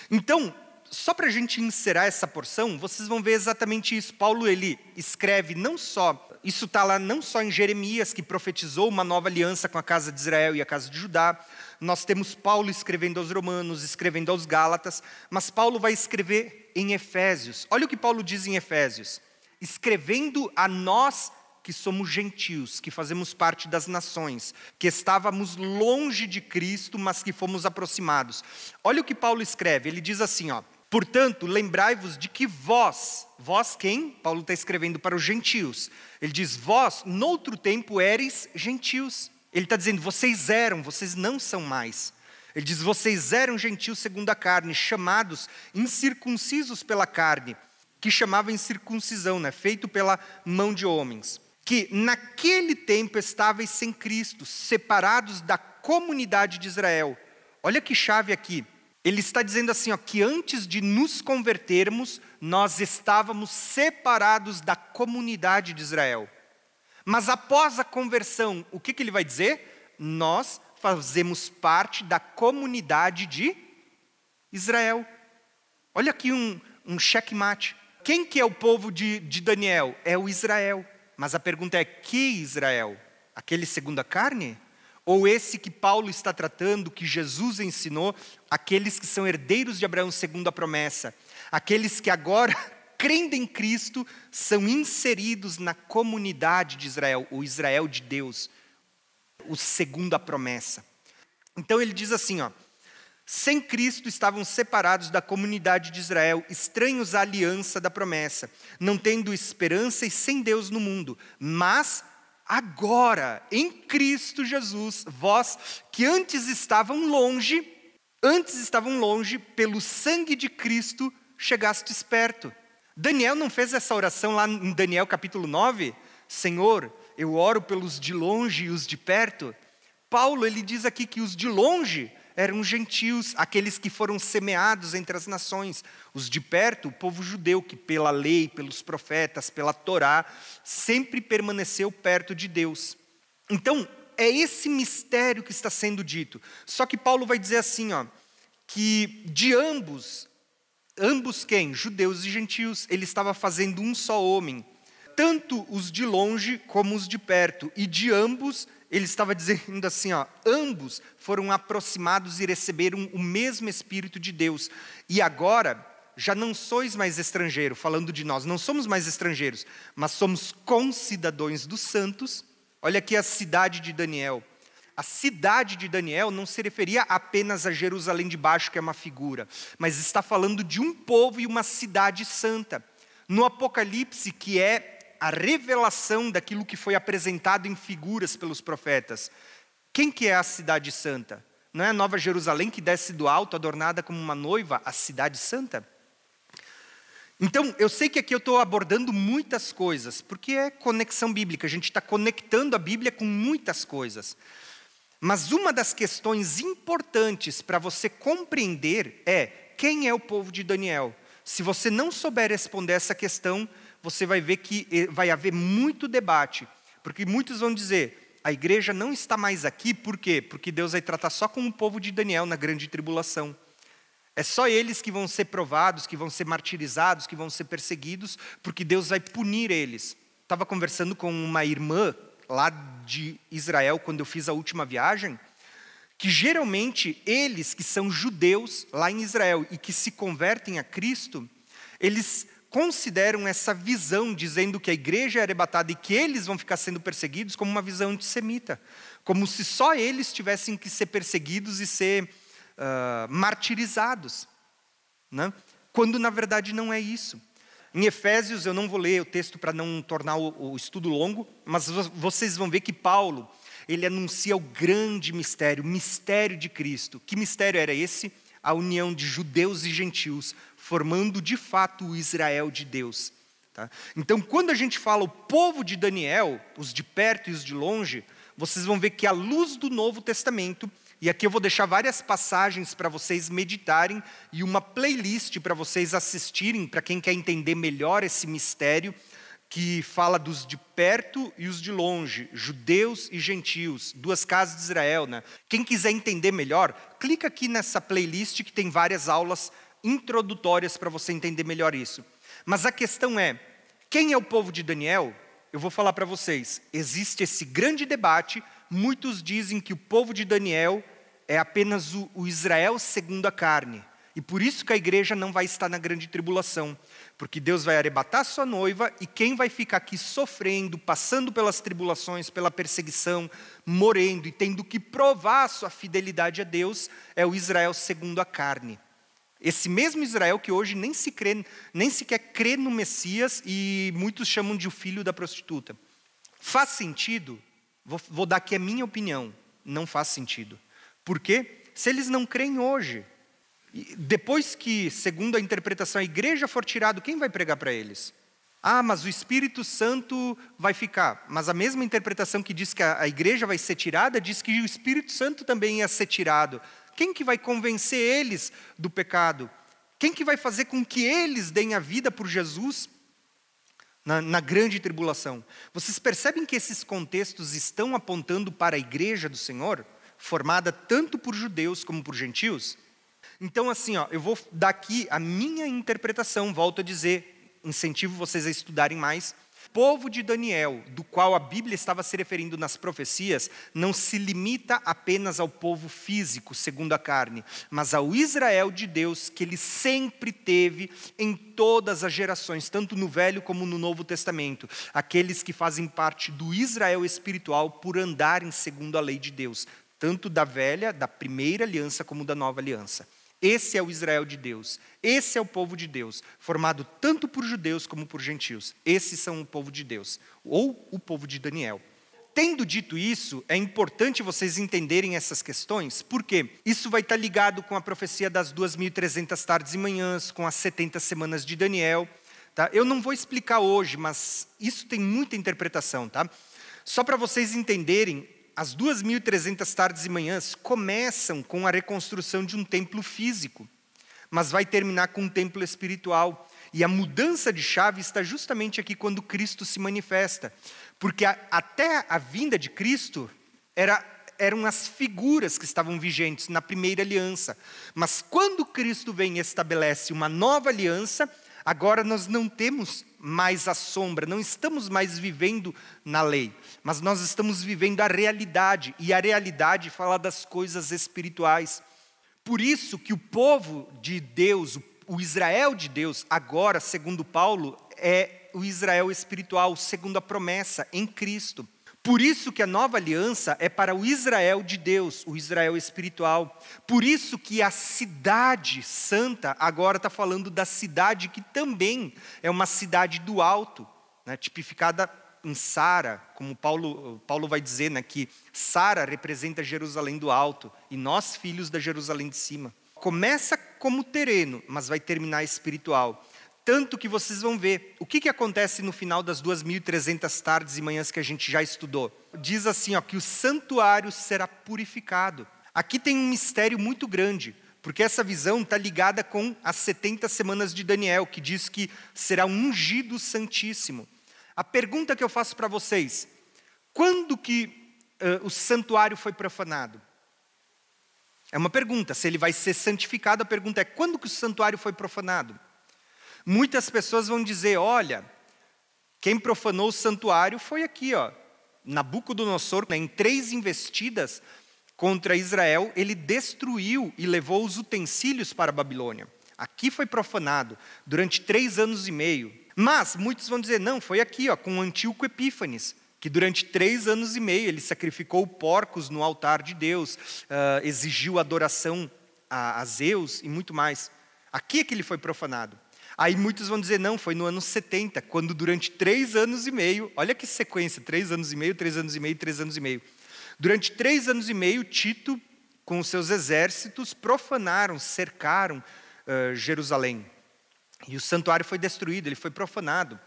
A: Então, só para a gente encerrar essa porção, vocês vão ver exatamente isso. Paulo, ele escreve não só, isso está lá não só em Jeremias, que profetizou uma nova aliança com a casa de Israel e a casa de Judá. Nós temos Paulo escrevendo aos Romanos, escrevendo aos Gálatas, mas Paulo vai escrever em Efésios. Olha o que Paulo diz em Efésios. Escrevendo a nós que somos gentios, que fazemos parte das nações, que estávamos longe de Cristo, mas que fomos aproximados. Olha o que Paulo escreve, ele diz assim, ó, portanto, lembrai-vos de que vós quem? Paulo está escrevendo para os gentios. Ele diz, vós, noutro tempo, éreis gentios. Ele está dizendo, vocês eram, vocês não são mais. Ele diz, vocês eram gentios segundo a carne, chamados incircuncisos pela carne, que chamava incircuncisão, né? Feito pela mão de homens. Que naquele tempo estáveis sem Cristo, separados da comunidade de Israel. Olha que chave aqui. Ele está dizendo assim, ó, que antes de nos convertermos, nós estávamos separados da comunidade de Israel. Mas após a conversão, o que ele vai dizer? Nós fazemos parte da comunidade de Israel. Olha aqui um checkmate. Quem que é o povo de Daniel? É o Israel. Mas a pergunta é, que Israel? Aquele segundo a carne? Ou esse que Paulo está tratando, que Jesus ensinou, aqueles que são herdeiros de Abraão segundo a promessa? Aqueles que agora, crendo em Cristo, são inseridos na comunidade de Israel, o Israel de Deus, o segundo a promessa. Então ele diz assim, ó, sem Cristo estavam separados da comunidade de Israel, estranhos à aliança da promessa, não tendo esperança e sem Deus no mundo. Mas agora, em Cristo Jesus, vós que antes estavam longe, pelo sangue de Cristo, chegastes perto. Daniel não fez essa oração lá em Daniel capítulo 9? Senhor, eu oro pelos de longe e os de perto. Paulo ele diz aqui que os de longe eram gentios, aqueles que foram semeados entre as nações. Os de perto, o povo judeu, que pela lei, pelos profetas, pela Torá, sempre permaneceu perto de Deus. Então, é esse mistério que está sendo dito. Só que Paulo vai dizer assim, que de ambos quem? Judeus e gentios, ele estava fazendo um só homem. Tanto os de longe como os de perto. E de ambos, ele estava dizendo assim, ambos foram aproximados e receberam o mesmo Espírito de Deus. E agora, já não sois mais estrangeiros, falando de nós, não somos mais estrangeiros, mas somos concidadãos dos santos. Olha aqui a cidade de Daniel. A cidade de Daniel não se referia apenas a Jerusalém de baixo, que é uma figura, mas está falando de um povo e uma cidade santa. No Apocalipse, que é a revelação daquilo que foi apresentado em figuras pelos profetas. Quem que é a cidade santa? Não é a Nova Jerusalém que desce do alto, adornada como uma noiva, a cidade santa? Então, eu sei que aqui eu estou abordando muitas coisas, porque é conexão bíblica, a gente está conectando a Bíblia com muitas coisas. Mas uma das questões importantes para você compreender é quem é o povo de Daniel. Se você não souber responder essa questão, você vai ver que vai haver muito debate, porque muitos vão dizer, a igreja não está mais aqui, por quê? Porque Deus vai tratar só com o povo de Daniel na grande tribulação. É só eles que vão ser provados, que vão ser martirizados, que vão ser perseguidos, porque Deus vai punir eles. Estava conversando com uma irmã lá de Israel, quando eu fiz a última viagem, que geralmente eles que são judeus lá em Israel e que se convertem a Cristo, eles consideram essa visão, dizendo que a igreja é arrebatada e que eles vão ficar sendo perseguidos, como uma visão antissemita. Como se só eles tivessem que ser perseguidos e ser martirizados. Né? Quando na verdade não é isso. Em Efésios, eu não vou ler o texto para não tornar o estudo longo, mas vocês vão ver que Paulo, ele anuncia o grande mistério, o mistério de Cristo. Que mistério era esse? A união de judeus e gentios, formando de fato o Israel de Deus. Tá? Então, quando a gente fala o povo de Daniel, os de perto e os de longe, vocês vão ver que à luz do Novo Testamento, e aqui eu vou deixar várias passagens para vocês meditarem e uma playlist para vocês assistirem, para quem quer entender melhor esse mistério, que fala dos de perto e os de longe, judeus e gentios, duas casas de Israel. Né? Quem quiser entender melhor, clica aqui nessa playlist que tem várias aulas introdutórias para você entender melhor isso. Mas a questão é, quem é o povo de Daniel? Eu vou falar para vocês, existe esse grande debate, muitos dizem que o povo de Daniel é apenas o Israel segundo a carne. E por isso que a igreja não vai estar na grande tribulação. Porque Deus vai arrebatar sua noiva e quem vai ficar aqui sofrendo, passando pelas tribulações, pela perseguição, morrendo e tendo que provar sua fidelidade a Deus, é o Israel segundo a carne. Esse mesmo Israel que hoje nem sequer crê no Messias e muitos chamam de o filho da prostituta. Faz sentido? Vou dar aqui a minha opinião. Não faz sentido. Por quê? Se eles não creem hoje, depois que, segundo a interpretação, a igreja for tirada, quem vai pregar para eles? Ah, mas o Espírito Santo vai ficar. Mas a mesma interpretação que diz que a igreja vai ser tirada, diz que o Espírito Santo também ia ser tirado. Quem que vai convencer eles do pecado? Quem que vai fazer com que eles deem a vida por Jesus na grande tribulação? Vocês percebem que esses contextos estão apontando para a igreja do Senhor, formada tanto por judeus como por gentios? Então assim, eu vou dar aqui a minha interpretação, volto a dizer, incentivo vocês a estudarem mais. O povo de Daniel, do qual a Bíblia estava se referindo nas profecias, não se limita apenas ao povo físico, segundo a carne, mas ao Israel de Deus, que ele sempre teve em todas as gerações, tanto no Velho como no Novo Testamento, aqueles que fazem parte do Israel espiritual por andarem segundo a lei de Deus, tanto da velha, da primeira aliança, como da nova aliança. Esse é o Israel de Deus, esse é o povo de Deus, formado tanto por judeus como por gentios. Esses são o povo de Deus, ou o povo de Daniel. Tendo dito isso, é importante vocês entenderem essas questões, porque isso vai estar ligado com a profecia das 2.300 tardes e manhãs, com as 70 semanas de Daniel. Tá? Eu não vou explicar hoje, mas isso tem muita interpretação. Tá? Só para vocês entenderem, as 2.300 tardes e manhãs começam com a reconstrução de um templo físico, mas vai terminar com um templo espiritual. E a mudança de chave está justamente aqui quando Cristo se manifesta. Porque até a vinda de Cristo eram as figuras que estavam vigentes na primeira aliança. Mas quando Cristo vem e estabelece uma nova aliança, agora nós não temos mais a sombra, não estamos mais vivendo na lei, mas nós estamos vivendo a realidade. E a realidade fala das coisas espirituais. Por isso que o povo de Deus, o Israel de Deus, agora, segundo Paulo, é o Israel espiritual, segundo a promessa em Cristo. Por isso que a nova aliança é para o Israel de Deus, o Israel espiritual. Por isso que a cidade santa agora está falando da cidade que também é uma cidade do alto, né, tipificada em Sara, como Paulo vai dizer, né, que Sara representa Jerusalém do alto e nós filhos da Jerusalém de cima. Começa como terreno, mas vai terminar espiritual. Tanto que vocês vão ver o que acontece no final das 2.300 tardes e manhãs que a gente já estudou. Diz assim, que o santuário será purificado. Aqui tem um mistério muito grande, porque essa visão está ligada com as 70 semanas de Daniel, que diz que será ungido santíssimo. A pergunta que eu faço para vocês, quando que o santuário foi profanado? É uma pergunta, se ele vai ser santificado, a pergunta é, quando que o santuário foi profanado? Muitas pessoas vão dizer, olha, quem profanou o santuário foi aqui, Nabucodonosor, em 3 investidas contra Israel, ele destruiu e levou os utensílios para a Babilônia. Aqui foi profanado, durante 3 anos e meio. Mas muitos vão dizer, não, foi aqui, com Antíoco Epífanes, que durante 3 anos e meio ele sacrificou porcos no altar de Deus, exigiu adoração a Zeus e muito mais. Aqui é que ele foi profanado. Aí muitos vão dizer, não, foi no ano 70, quando durante 3 anos e meio, olha que sequência, 3 anos e meio, 3 anos e meio, 3 anos e meio. Durante 3 anos e meio, Tito, com os seus exércitos, profanaram, cercaram Jerusalém. E o santuário foi destruído, ele foi profanado.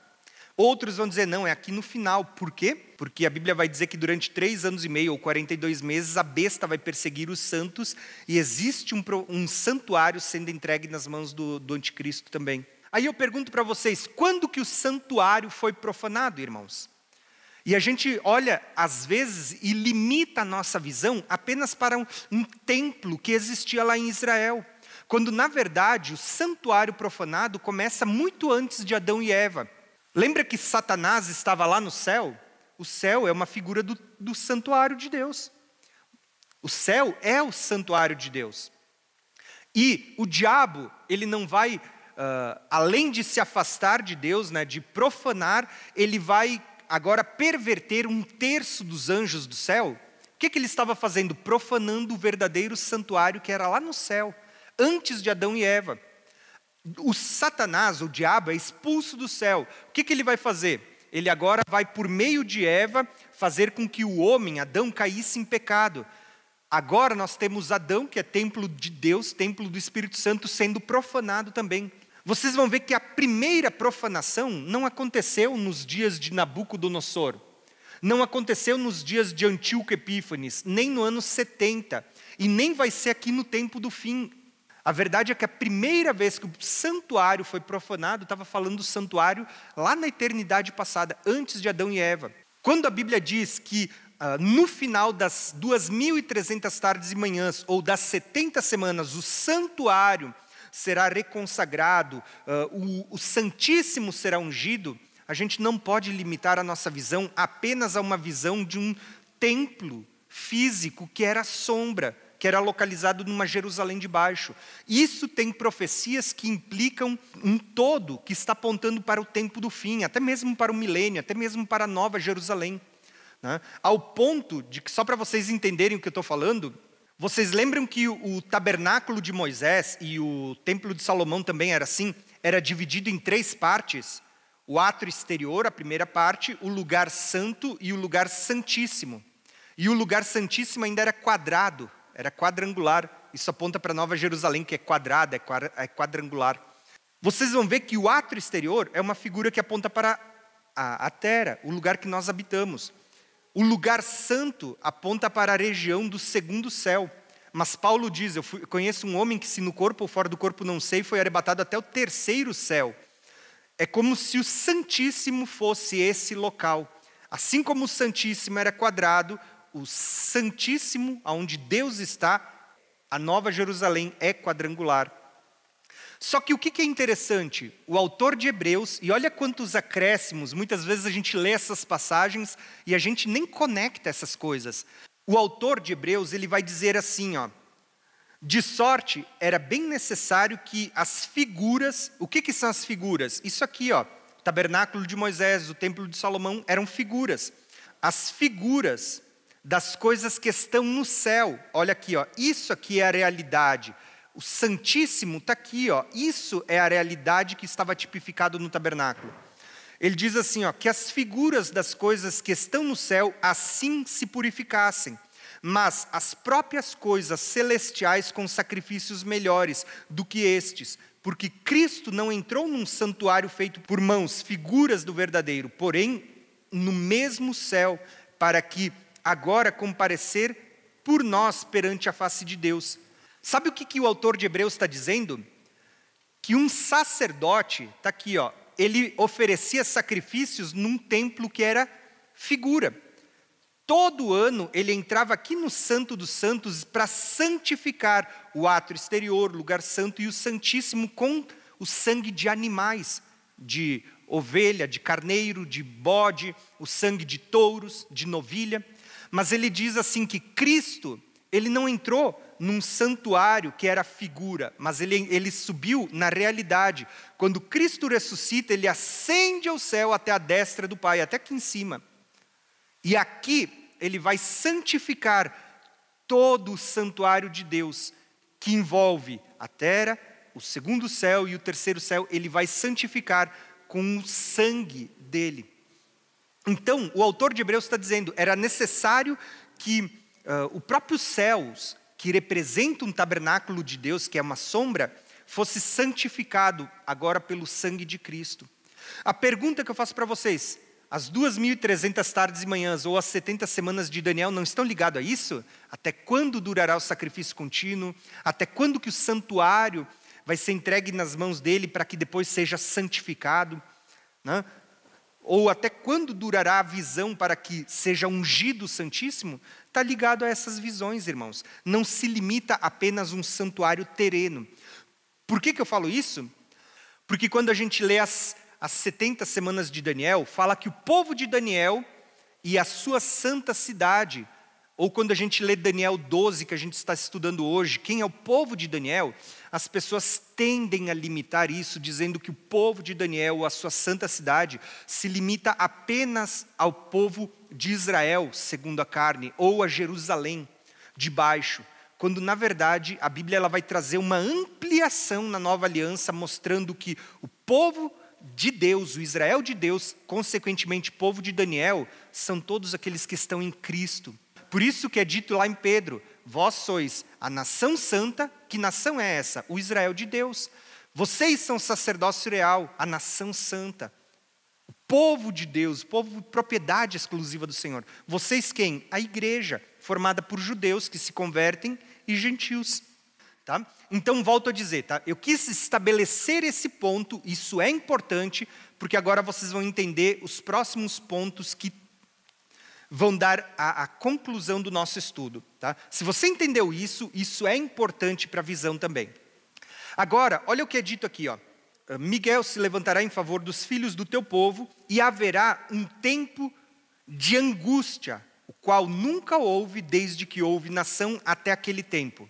A: Outros vão dizer, não, é aqui no final. Por quê? Porque a Bíblia vai dizer que durante 3 anos e meio, ou 42 meses, a besta vai perseguir os santos, e existe um santuário sendo entregue nas mãos do anticristo também. Aí eu pergunto para vocês, quando que o santuário foi profanado, irmãos? E a gente olha, às vezes, e limita a nossa visão apenas para um templo que existia lá em Israel. Quando, na verdade, o santuário profanado começa muito antes de Adão e Eva. Lembra que Satanás estava lá no céu? O céu é uma figura do santuário de Deus. O céu é o santuário de Deus. E o diabo, ele não vai, além de se afastar de Deus, né, de profanar, ele vai agora perverter 1/3 dos anjos do céu. O que ele estava fazendo? Profanando o verdadeiro santuário que era lá no céu, antes de Adão e Eva. O Satanás, o diabo, é expulso do céu. O que ele vai fazer? Ele agora vai, por meio de Eva, fazer com que o homem, Adão, caísse em pecado. Agora nós temos Adão, que é templo de Deus, templo do Espírito Santo, sendo profanado também. Vocês vão ver que a primeira profanação não aconteceu nos dias de Nabucodonosor, não aconteceu nos dias de Antíoco Epífanes, nem no ano 70, e nem vai ser aqui no tempo do fim. A verdade é que a primeira vez que o santuário foi profanado, estava falando do santuário lá na eternidade passada, antes de Adão e Eva. Quando a Bíblia diz que no final das 2.300 tardes e manhãs, ou das 70 semanas, o santuário será reconsagrado, o Santíssimo será ungido, a gente não pode limitar a nossa visão apenas a uma visão de um templo físico que era sombra, que era localizado numa Jerusalém de baixo. Isso tem profecias que implicam um todo que está apontando para o tempo do fim, até mesmo para o milênio, até mesmo para a nova Jerusalém. Né? Ao ponto de que, só para vocês entenderem o que eu estou falando, vocês lembram que o tabernáculo de Moisés e o templo de Salomão também era assim? Era dividido em 3 partes. O átrio exterior, a primeira parte, o lugar santo e o lugar santíssimo. E o lugar santíssimo ainda era quadrado, era quadrangular. Isso aponta para a Nova Jerusalém, que é quadrada, é quadrangular. Vocês vão ver que o átrio exterior é uma figura que aponta para a terra, o lugar que nós habitamos. O lugar santo aponta para a região do segundo céu. Mas Paulo diz, eu conheço um homem que se no corpo ou fora do corpo não sei, foi arrebatado até o terceiro céu. É como se o Santíssimo fosse esse local. Assim como o Santíssimo era quadrado, o Santíssimo, onde Deus está, a Nova Jerusalém é quadrangular. Só que o que é interessante? O autor de Hebreus, e olha quantos acréscimos, muitas vezes a gente lê essas passagens e a gente nem conecta essas coisas. O autor de Hebreus, ele vai dizer assim, ó, de sorte, era bem necessário que as figuras, o que são as figuras? Isso aqui, ó, o tabernáculo de Moisés, o templo de Salomão, eram figuras. As figuras das coisas que estão no céu, olha aqui, ó, isso aqui é a realidade. O Santíssimo está aqui, ó, isso é a realidade que estava tipificado no tabernáculo. Ele diz assim, ó, que as figuras das coisas que estão no céu assim se purificassem, mas as próprias coisas celestiais com sacrifícios melhores do que estes, porque Cristo não entrou num santuário feito por mãos, figuras do verdadeiro, porém no mesmo céu, para que agora comparecer por nós perante a face de Deus. Sabe o que o autor de Hebreus está dizendo? Que um sacerdote, está aqui, ó, ele oferecia sacrifícios num templo que era figura. Todo ano ele entrava aqui no Santo dos Santos para santificar o ato exterior, lugar santo, e o Santíssimo com o sangue de animais, de ovelha, de carneiro, de bode, o sangue de touros, de novilha. Mas ele diz assim que Cristo, ele não entrou num santuário que era figura, mas ele subiu na realidade. Quando Cristo ressuscita, ele ascende ao céu até a destra do Pai, até aqui em cima. E aqui ele vai santificar todo o santuário de Deus, que envolve a terra, o segundo céu e o terceiro céu, ele vai santificar com o sangue dele. Então, o autor de Hebreus está dizendo, era necessário que o próprio céus, que representa um tabernáculo de Deus, que é uma sombra, fosse santificado agora pelo sangue de Cristo. A pergunta que eu faço para vocês, as 2.300 tardes e manhãs ou as 70 semanas de Daniel não estão ligadas a isso? Até quando durará o sacrifício contínuo? Até quando que o santuário vai ser entregue nas mãos dele para que depois seja santificado? Né? Ou até quando durará a visão para que seja ungido o Santíssimo? Está ligado a essas visões, irmãos. Não se limita apenas a um santuário terreno. Por que eu falo isso? Porque quando a gente lê as 70 semanas de Daniel, fala que o povo de Daniel e a sua santa cidade, ou quando a gente lê Daniel 12, que a gente está estudando hoje, quem é o povo de Daniel, as pessoas tendem a limitar isso, dizendo que o povo de Daniel, a sua santa cidade, se limita apenas ao povo de Israel, segundo a carne, ou a Jerusalém, de baixo, quando na verdade a Bíblia ela vai trazer uma ampliação na nova aliança, mostrando que o povo de Deus, o Israel de Deus, consequentemente o povo de Daniel, são todos aqueles que estão em Cristo. Por isso que é dito lá em Pedro, vós sois a nação santa. Que nação é essa? O Israel de Deus. Vocês são sacerdócio real, a nação santa. O povo de Deus, o povo propriedade exclusiva do Senhor. Vocês quem? A igreja, formada por judeus que se convertem e gentios. Tá? Então, volto a dizer, tá? Eu quis estabelecer esse ponto, isso é importante, porque agora vocês vão entender os próximos pontos que vão dar a conclusão do nosso estudo. Tá? Se você entendeu isso, isso é importante para a visão também. Agora, olha o que é dito aqui. Ó. Miguel se levantará em favor dos filhos do teu povo e haverá um tempo de angústia, o qual nunca houve desde que houve nação até aquele tempo.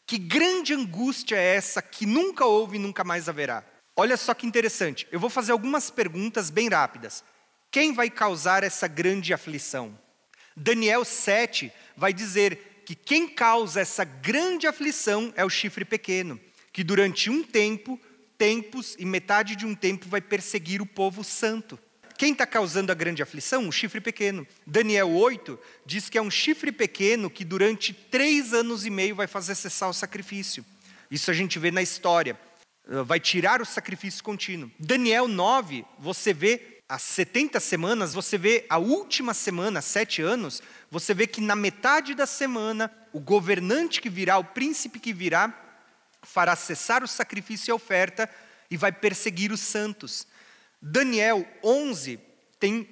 A: Que grande angústia é essa que nunca houve e nunca mais haverá? Olha só que interessante. Eu vou fazer algumas perguntas bem rápidas. Quem vai causar essa grande aflição? Daniel 7 vai dizer que quem causa essa grande aflição é o chifre pequeno, que durante um tempo, tempos e metade de um tempo vai perseguir o povo santo. Quem está causando a grande aflição? O chifre pequeno. Daniel 8 diz que é um chifre pequeno que durante 3 anos e meio vai fazer cessar o sacrifício. Isso a gente vê na história. Vai tirar o sacrifício contínuo. Daniel 9, você vê as 70 semanas, você vê a última semana, 7 anos, você vê que na metade da semana, o governante que virá, o príncipe que virá, fará cessar o sacrifício e a oferta e vai perseguir os santos. Daniel 11 tem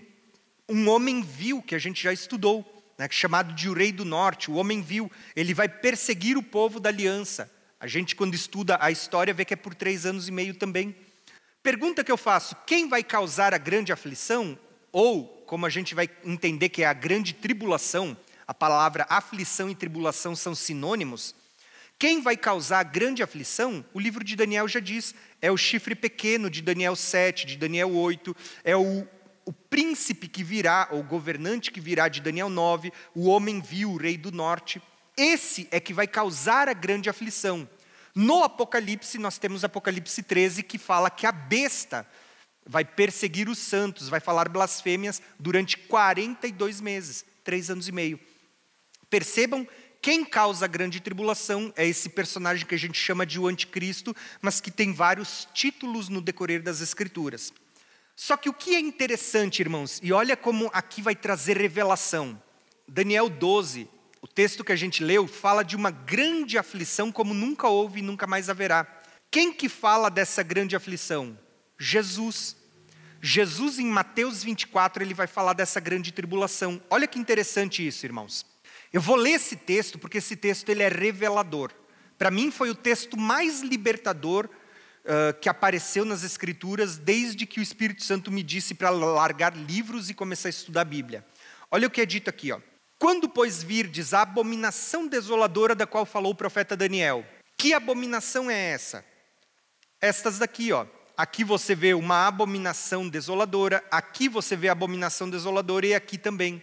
A: um homem vil, que a gente já estudou, né, chamado de o Rei do Norte. O homem vil, ele vai perseguir o povo da aliança. A gente, quando estuda a história, vê que é por 3 anos e meio também. Pergunta que eu faço: quem vai causar a grande aflição? Ou, como a gente vai entender que é a grande tribulação, a palavra aflição e tribulação são sinônimos. Quem vai causar a grande aflição? O livro de Daniel já diz, é o chifre pequeno de Daniel 7, de Daniel 8, é o príncipe que virá, ou governante que virá de Daniel 9, o homem vil, o rei do norte. Esse é que vai causar a grande aflição. No Apocalipse, nós temos Apocalipse 13, que fala que a besta vai perseguir os santos, vai falar blasfêmias durante 42 meses, 3 anos e meio. Percebam, quem causa a grande tribulação é esse personagem que a gente chama de o anticristo, mas que tem vários títulos no decorrer das Escrituras. Só que o que é interessante, irmãos, e olha como aqui vai trazer revelação. Daniel 12, o texto que a gente leu, fala de uma grande aflição como nunca houve e nunca mais haverá. Quem que fala dessa grande aflição? Jesus. Jesus, em Mateus 24, ele vai falar dessa grande tribulação. Olha que interessante isso, irmãos. Eu vou ler esse texto, porque esse texto ele é revelador. Para mim foi o texto mais libertador que apareceu nas Escrituras, desde que o Espírito Santo me disse para largar livros e começar a estudar a Bíblia. Olha o que é dito aqui, ó. Quando, pois, virdes a abominação desoladora da qual falou o profeta Daniel. Que abominação é essa? Estas daqui, ó. Aqui você vê uma abominação desoladora, aqui você vê a abominação desoladora e aqui também.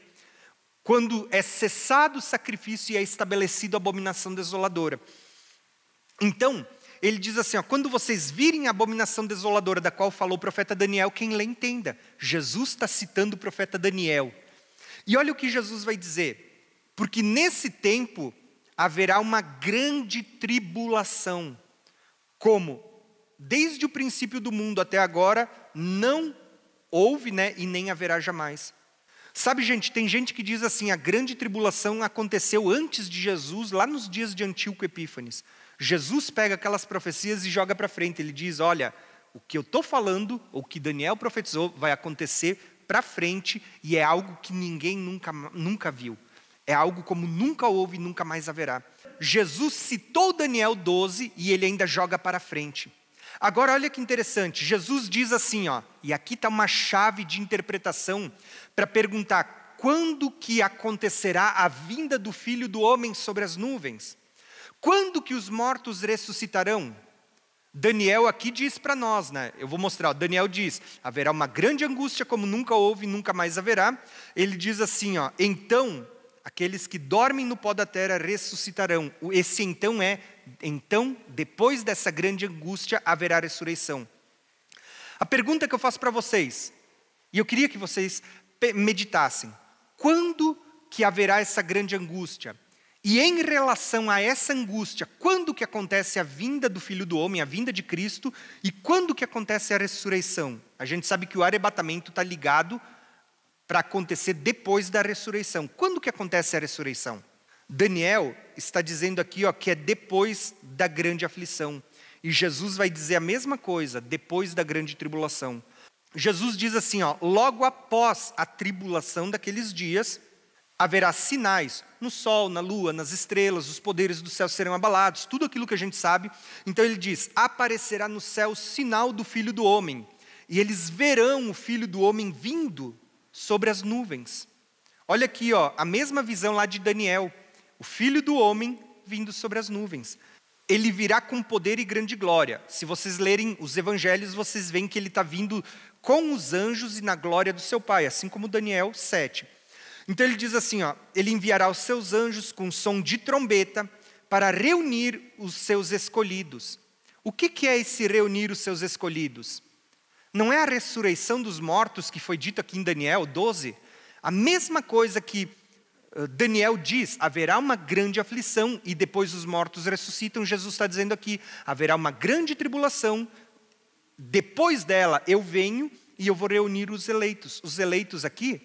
A: Quando é cessado o sacrifício e é estabelecido a abominação desoladora. Então, ele diz assim, ó, quando vocês virem a abominação desoladora da qual falou o profeta Daniel, quem lê entenda. Jesus está citando o profeta Daniel. E olha o que Jesus vai dizer. Porque nesse tempo haverá uma grande tribulação. Como? Desde o princípio do mundo até agora, não houve, né, e nem haverá jamais. Sabe, gente, tem gente que diz assim, a grande tribulação aconteceu antes de Jesus, lá nos dias de Antíoco Epífanes. Jesus pega aquelas profecias e joga para frente. Ele diz, olha, o que eu estou falando, ou o que Daniel profetizou, vai acontecer para frente, e é algo que ninguém nunca viu. É algo como nunca houve e nunca mais haverá. Jesus citou Daniel 12 e ele ainda joga para frente. Agora olha que interessante, Jesus diz assim, ó, e aqui está uma chave de interpretação para perguntar, quando que acontecerá a vinda do Filho do Homem sobre as nuvens? Quando que os mortos ressuscitarão? Daniel aqui diz para nós, né? Eu vou mostrar, Daniel diz, haverá uma grande angústia como nunca houve e nunca mais haverá. Ele diz assim, ó, então, aqueles que dormem no pó da terra ressuscitarão. Esse então, depois dessa grande angústia, haverá ressurreição. A pergunta que eu faço para vocês, e eu queria que vocês meditassem, quando que haverá essa grande angústia? E em relação a essa angústia, quando que acontece a vinda do Filho do Homem, a vinda de Cristo, e quando que acontece a ressurreição? A gente sabe que o arrebatamento está ligado para acontecer depois da ressurreição. Quando que acontece a ressurreição? Daniel está dizendo aqui, ó, que é depois da grande aflição. E Jesus vai dizer a mesma coisa, depois da grande tribulação. Jesus diz assim, ó, logo após a tribulação daqueles dias, haverá sinais no sol, na lua, nas estrelas, os poderes do céu serão abalados, tudo aquilo que a gente sabe. Então ele diz, aparecerá no céu o sinal do Filho do Homem, e eles verão o Filho do Homem vindo sobre as nuvens. Olha aqui, ó, a mesma visão lá de Daniel, o Filho do Homem vindo sobre as nuvens. Ele virá com poder e grande glória. Se vocês lerem os evangelhos, vocês veem que ele está vindo com os anjos e na glória do seu Pai, assim como Daniel 7. Então ele diz assim, ó, ele enviará os seus anjos com som de trombeta para reunir os seus escolhidos. O que é esse reunir os seus escolhidos? Não é a ressurreição dos mortos que foi dito aqui em Daniel 12? A mesma coisa que Daniel diz, haverá uma grande aflição e depois os mortos ressuscitam. Jesus está dizendo aqui, haverá uma grande tribulação, depois dela eu venho e eu vou reunir os eleitos. Os eleitos aqui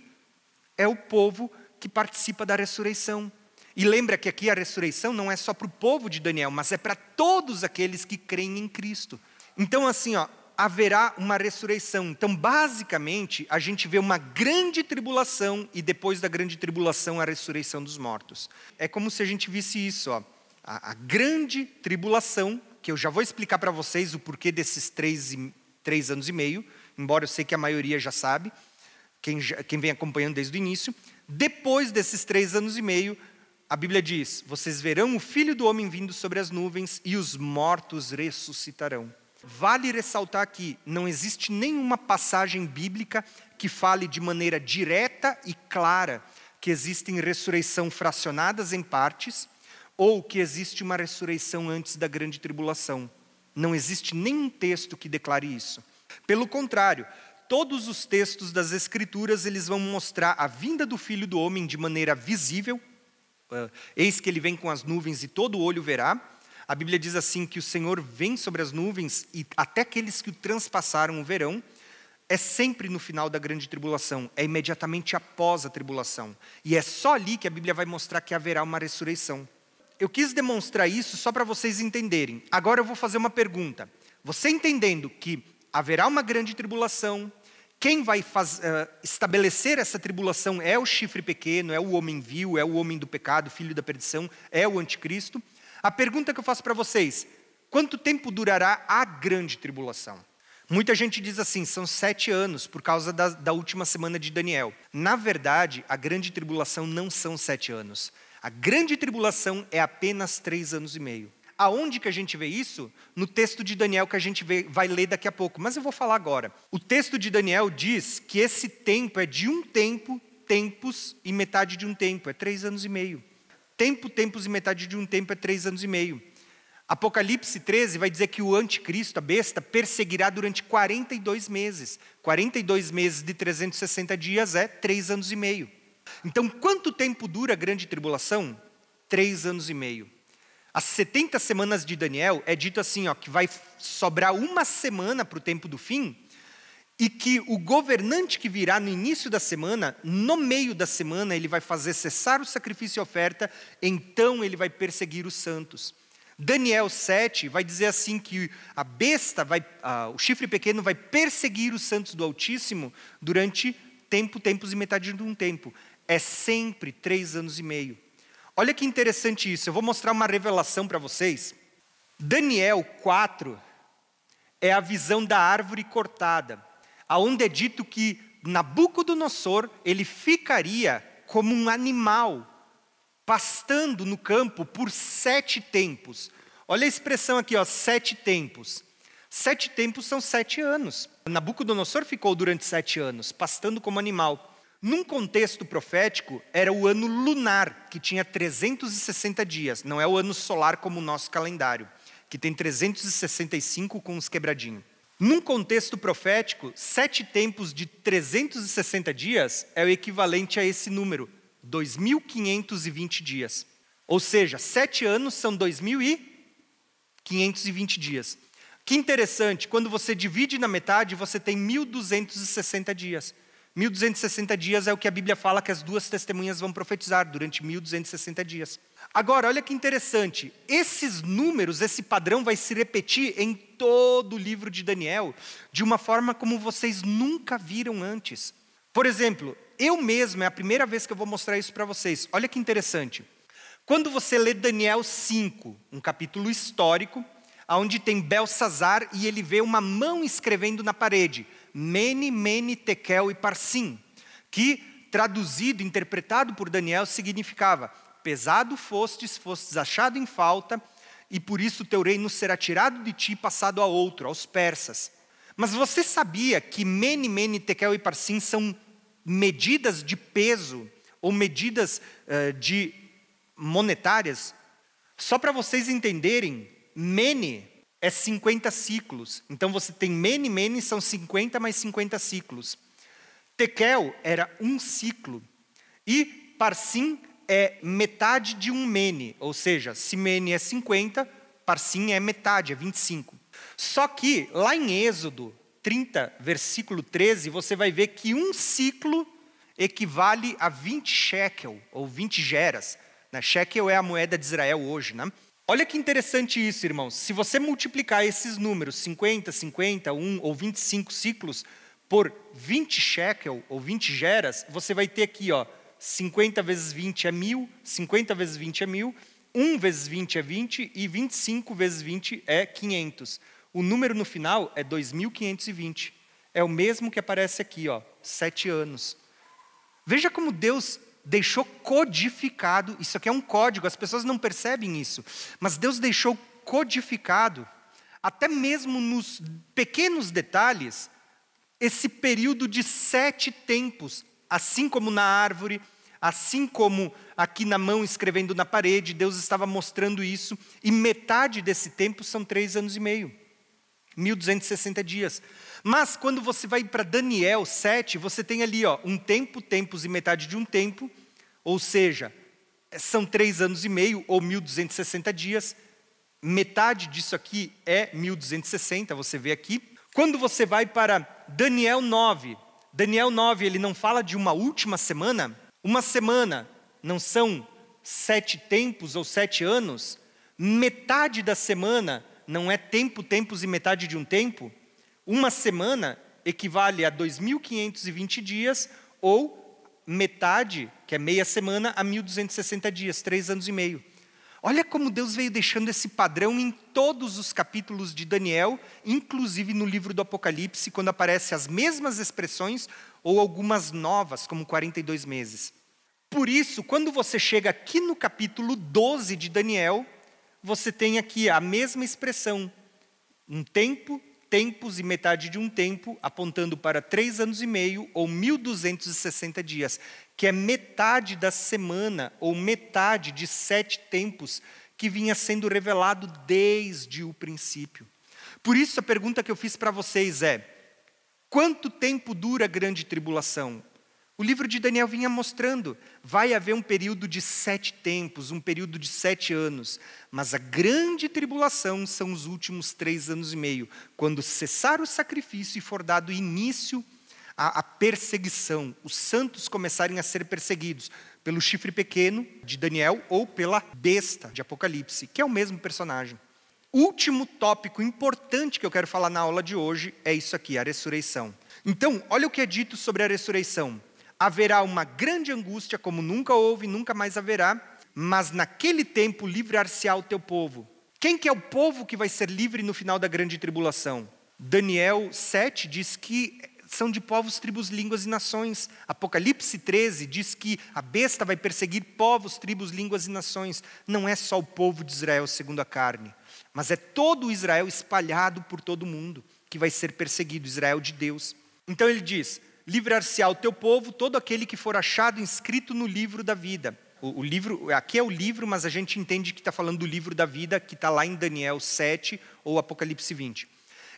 A: é o povo que participa da ressurreição. E lembra que aqui a ressurreição não é só para o povo de Daniel, mas é para todos aqueles que creem em Cristo. Então assim, haverá uma ressurreição. Então basicamente a gente vê uma grande tribulação e depois da grande tribulação a ressurreição dos mortos. É como se a gente visse isso, a grande tribulação, que eu já vou explicar para vocês o porquê desses 3 anos e meio, embora eu sei que a maioria já sabe, quem vem acompanhando desde o início. Depois desses 3 anos e meio, a Bíblia diz: vocês verão o Filho do Homem vindo sobre as nuvens e os mortos ressuscitarão. Vale ressaltar aqui, não existe nenhuma passagem bíblica que fale de maneira direta e clara que existem ressurreição fracionadas em partes ou que existe uma ressurreição antes da grande tribulação. Não existe nenhum texto que declare isso. Pelo contrário, todos os textos das Escrituras eles vão mostrar a vinda do Filho do Homem de maneira visível. Eis que ele vem com as nuvens e todo olho verá. A Bíblia diz assim que o Senhor vem sobre as nuvens e até aqueles que o transpassaram o verão. É sempre no final da grande tribulação, é imediatamente após a tribulação. E é só ali que a Bíblia vai mostrar que haverá uma ressurreição. Eu quis demonstrar isso só para vocês entenderem. Agora eu vou fazer uma pergunta. Você entendendo que haverá uma grande tribulação, quem vai estabelecer essa tribulação é o chifre pequeno, é o homem vil, é o homem do pecado, filho da perdição, é o anticristo. A pergunta que eu faço para vocês: quanto tempo durará a grande tribulação? Muita gente diz assim, são 7 anos, por causa da última semana de Daniel. Na verdade, a grande tribulação não são 7 anos. A grande tribulação é apenas 3 anos e meio. Aonde que a gente vê isso? No texto de Daniel que a gente vai ler daqui a pouco, mas eu vou falar agora. O texto de Daniel diz que esse tempo é de um tempo, tempos e metade de um tempo, é 3 anos e meio. Tempo, tempos e metade de um tempo é 3 anos e meio. Apocalipse 13 vai dizer que o anticristo, a besta, perseguirá durante 42 meses. 42 meses de 360 dias é 3 anos e meio. Então, quanto tempo dura a grande tribulação? 3 anos e meio. As 70 semanas de Daniel é dito assim, que vai sobrar uma semana para o tempo do fim, e que o governante que virá no início da semana, no meio da semana, ele vai fazer cessar o sacrifício e oferta, então ele vai perseguir os santos. Daniel 7 vai dizer assim que a besta, o chifre pequeno vai perseguir os santos do Altíssimo durante tempos e metade de um tempo. É sempre 3 anos e meio. Olha que interessante isso, eu vou mostrar uma revelação para vocês. Daniel 4 é a visão da árvore cortada, aonde é dito que Nabucodonosor, ele ficaria como um animal, pastando no campo por 7 tempos. Olha a expressão aqui, 7 tempos. 7 tempos são 7 anos. Nabucodonosor ficou durante 7 anos, pastando como animal. Num contexto profético, era o ano lunar, que tinha 360 dias. Não é o ano solar como o nosso calendário, que tem 365 com uns quebradinhos. Num contexto profético, 7 tempos de 360 dias é o equivalente a esse número, 2.520 dias. Ou seja, 7 anos são 2.520 dias. Que interessante, quando você divide na metade, você tem 1.260 dias. 1.260 dias é o que a Bíblia fala que as 2 testemunhas vão profetizar durante 1.260 dias. Agora, olha que interessante, esses números, esse padrão vai se repetir em todo o livro de Daniel, de uma forma como vocês nunca viram antes. Por exemplo, eu mesmo, é a primeira vez que eu vou mostrar isso para vocês. Olha que interessante. Quando você lê Daniel 5, um capítulo histórico, onde tem Belsazar e ele vê uma mão escrevendo na parede, Mene, Mene, Tekel e Parsim, que traduzido, interpretado por Daniel, significava: pesado fostes achado em falta, e por isso teu reino será tirado de ti e passado a outro, aos persas. Mas você sabia que Mene, Mene, Tekel e Parsim são medidas de peso, ou medidas de monetárias? Só para vocês entenderem, Mene é 50 ciclos. Então você tem Mene, são 50 mais 50 ciclos. Tekel era 1 ciclo. E Parsim é metade de um Mene. Ou seja, se Mene é 50, Parsim é metade, é 25. Só que lá em Êxodo, 30, versículo 13, você vai ver que um ciclo equivale a 20 shekel, ou 20 geras. Né? Shekel é a moeda de Israel hoje, né? Olha que interessante isso, irmãos. Se você multiplicar esses números, 50, 50, 1 ou 25 ciclos, por 20 shekel, ou 20 geras, você vai ter aqui, 50 vezes 20 é 1.000, 50 vezes 20 é 1.000, 1 vezes 20 é 20 e 25 vezes 20 é 500. O número no final é 2.520. É o mesmo que aparece aqui, 7 anos. Veja como Deus deixou codificado, isso aqui é um código, as pessoas não percebem isso, mas Deus deixou codificado, até mesmo nos pequenos detalhes, esse período de 7 tempos, assim como na árvore, assim como aqui na mão escrevendo na parede, Deus estava mostrando isso, e metade desse tempo são 3 anos e meio, 1.260 dias. Mas quando você vai para Daniel 7, você tem ali um tempo, tempos e metade de um tempo, ou seja, são 3 anos e meio ou 1.260 dias, metade disso aqui é 1.260, você vê aqui. Quando você vai para Daniel 9 ele não fala de uma última semana não são 7 tempos ou 7 anos, metade da semana não é tempo, tempos e metade de um tempo. Uma semana equivale a 2.520 dias, ou metade, que é meia semana, a 1.260 dias, 3 anos e meio. Olha como Deus veio deixando esse padrão em todos os capítulos de Daniel, inclusive no livro do Apocalipse, quando aparecem as mesmas expressões, ou algumas novas, como 42 meses. Por isso, quando você chega aqui no capítulo 12 de Daniel, você tem aqui a mesma expressão, um tempo, tempos e metade de um tempo, apontando para 3 anos e meio, ou 1.260 dias, que é metade da semana, ou metade de 7 tempos, que vinha sendo revelado desde o princípio. Por isso, a pergunta que eu fiz para vocês é, quanto tempo dura a grande tribulação? O livro de Daniel vinha mostrando, vai haver um período de 7 tempos, um período de 7 anos, mas a grande tribulação são os últimos 3 anos e meio, quando cessar o sacrifício e for dado início à perseguição, os santos começarem a ser perseguidos pelo chifre pequeno de Daniel ou pela besta de Apocalipse, que é o mesmo personagem. O último tópico importante que eu quero falar na aula de hoje é isso aqui, a ressurreição. Então, olha o que é dito sobre a ressurreição. Haverá uma grande angústia, como nunca houve, nunca mais haverá, mas naquele tempo livrar-se-á o teu povo. Quem que é o povo que vai ser livre no final da grande tribulação? Daniel 7 diz que são de povos, tribos, línguas e nações. Apocalipse 13 diz que a besta vai perseguir povos, tribos, línguas e nações. Não é só o povo de Israel segundo a carne, mas é todo o Israel espalhado por todo o mundo que vai ser perseguido, Israel de Deus. Então ele diz, livrar-se-á o teu povo, todo aquele que for achado inscrito no livro da vida. O livro, aqui é o livro, mas a gente entende que está falando do livro da vida, que está lá em Daniel 7 ou Apocalipse 20.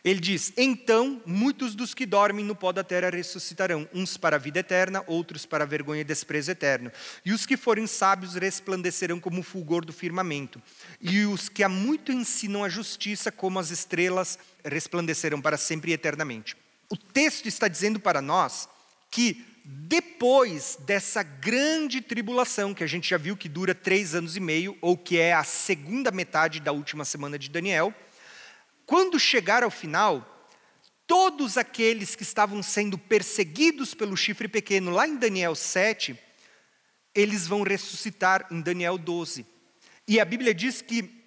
A: Ele diz, então muitos dos que dormem no pó da terra ressuscitarão, uns para a vida eterna, outros para a vergonha e desprezo eterno. E os que forem sábios resplandecerão como o fulgor do firmamento. E os que há muito ensinam a justiça, como as estrelas, resplandecerão para sempre e eternamente. O texto está dizendo para nós que depois dessa grande tribulação, que a gente já viu que dura 3 anos e meio, ou que é a segunda metade da última semana de Daniel, quando chegar ao final, todos aqueles que estavam sendo perseguidos pelo chifre pequeno lá em Daniel 7, eles vão ressuscitar em Daniel 12. E a Bíblia diz que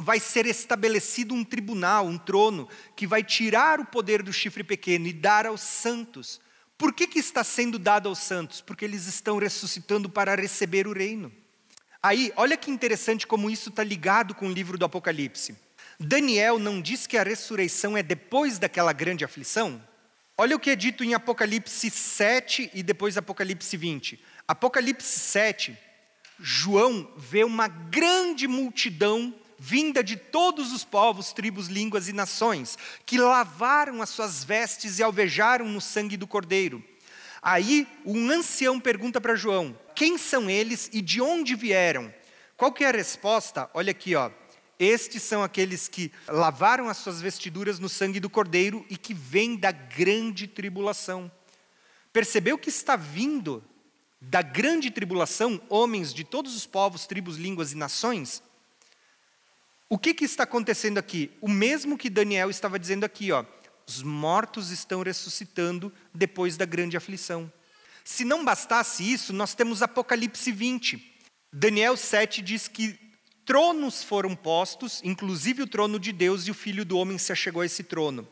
A: vai ser estabelecido um tribunal, um trono, que vai tirar o poder do chifre pequeno e dar aos santos. Por que está sendo dado aos santos? Porque eles estão ressuscitando para receber o reino. Aí, olha que interessante como isso está ligado com o livro do Apocalipse. Daniel não diz que a ressurreição é depois daquela grande aflição? Olha o que é dito em Apocalipse 7 e depois Apocalipse 20. Apocalipse 7, João vê uma grande multidão vinda de todos os povos, tribos, línguas e nações, que lavaram as suas vestes e alvejaram no sangue do Cordeiro. Aí, um ancião pergunta para João, quem são eles e de onde vieram? Qual que é a resposta? Olha aqui, Estes são aqueles que lavaram as suas vestiduras no sangue do Cordeiro e que vêm da grande tribulação. Percebeu que está vindo da grande tribulação homens de todos os povos, tribos, línguas e nações? O que está acontecendo aqui? O mesmo que Daniel estava dizendo aqui, ó. Os mortos estão ressuscitando depois da grande aflição. Se não bastasse isso, nós temos Apocalipse 20. Daniel 7 diz que tronos foram postos, inclusive o trono de Deus, e o Filho do Homem se achegou a esse trono.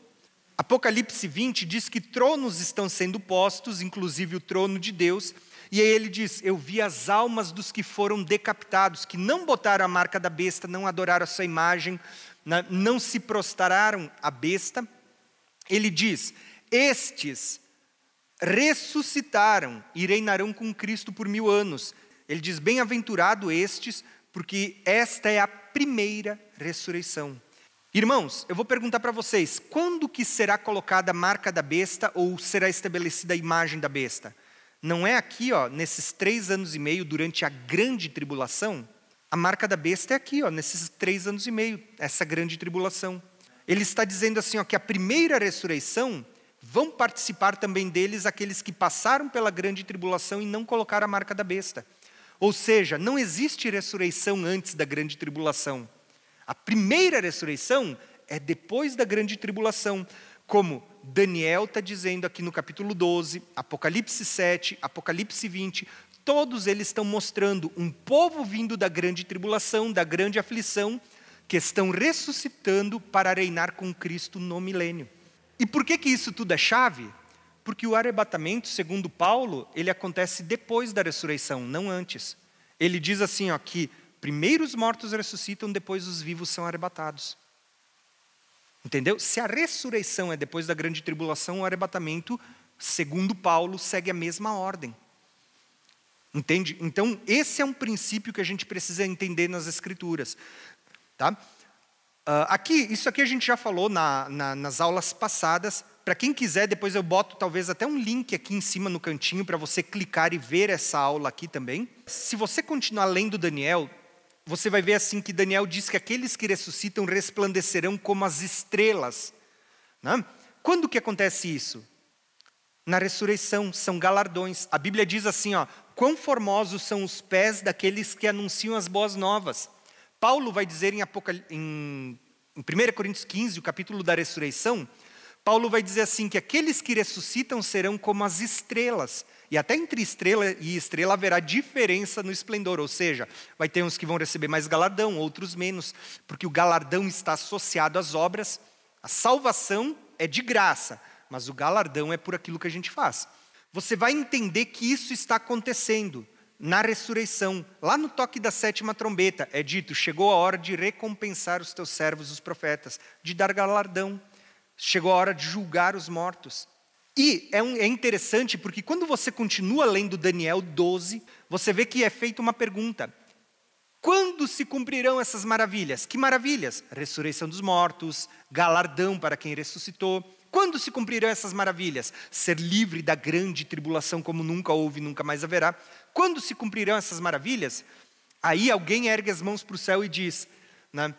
A: Apocalipse 20 diz que tronos estão sendo postos, inclusive o trono de Deus, e aí ele diz, eu vi as almas dos que foram decapitados, que não botaram a marca da besta, não adoraram a sua imagem, não se prostraram à besta. Ele diz, estes ressuscitaram e reinarão com Cristo por 1000 anos. Ele diz, bem-aventurado estes, porque esta é a primeira ressurreição. Irmãos, eu vou perguntar para vocês, quando que será colocada a marca da besta ou será estabelecida a imagem da besta? Não é aqui, ó, nesses 3 anos e meio, durante a grande tribulação? A marca da besta é aqui, ó, nesses 3 anos e meio, essa grande tribulação. Ele está dizendo assim, ó, que a primeira ressurreição, vão participar também deles aqueles que passaram pela grande tribulação e não colocaram a marca da besta. Ou seja, não existe ressurreição antes da grande tribulação. A primeira ressurreição é depois da grande tribulação, como Daniel está dizendo aqui no capítulo 12, Apocalipse 7, Apocalipse 20, todos eles estão mostrando um povo vindo da grande tribulação, da grande aflição, que estão ressuscitando para reinar com Cristo no milênio. E por que isso tudo é chave? Porque o arrebatamento, segundo Paulo, ele acontece depois da ressurreição, não antes. Ele diz assim, ó, que primeiro os mortos ressuscitam, depois os vivos são arrebatados. Entendeu? Se a ressurreição é depois da grande tribulação, o arrebatamento, segundo Paulo, segue a mesma ordem. Entende? Então, esse é um princípio que a gente precisa entender nas Escrituras. Tá? Isso aqui a gente já falou nas aulas passadas. Para quem quiser, depois eu boto talvez até um link aqui em cima no cantinho para você clicar e ver essa aula aqui também. Se você continuar lendo Daniel, você vai ver assim que Daniel diz que aqueles que ressuscitam resplandecerão como as estrelas. Né? Quando que acontece isso? Na ressurreição, são galardões. A Bíblia diz assim, ó, quão formosos são os pés daqueles que anunciam as boas novas. Paulo vai dizer em 1 Coríntios 15, o capítulo da ressurreição, Paulo vai dizer assim, que aqueles que ressuscitam serão como as estrelas. E até entre estrela e estrela haverá diferença no esplendor, ou seja, vai ter uns que vão receber mais galardão, outros menos, porque o galardão está associado às obras. A salvação é de graça, mas o galardão é por aquilo que a gente faz. Você vai entender que isso está acontecendo na ressurreição. Lá no toque da 7ª trombeta é dito, chegou a hora de recompensar os teus servos, os profetas, de dar galardão. Chegou a hora de julgar os mortos. E é interessante porque quando você continua lendo Daniel 12, você vê que é feita uma pergunta. Quando se cumprirão essas maravilhas? Que maravilhas? Ressurreição dos mortos, galardão para quem ressuscitou. Quando se cumprirão essas maravilhas? Ser livre da grande tribulação como nunca houve e nunca mais haverá. Quando se cumprirão essas maravilhas? Aí alguém ergue as mãos para o céu e diz, né,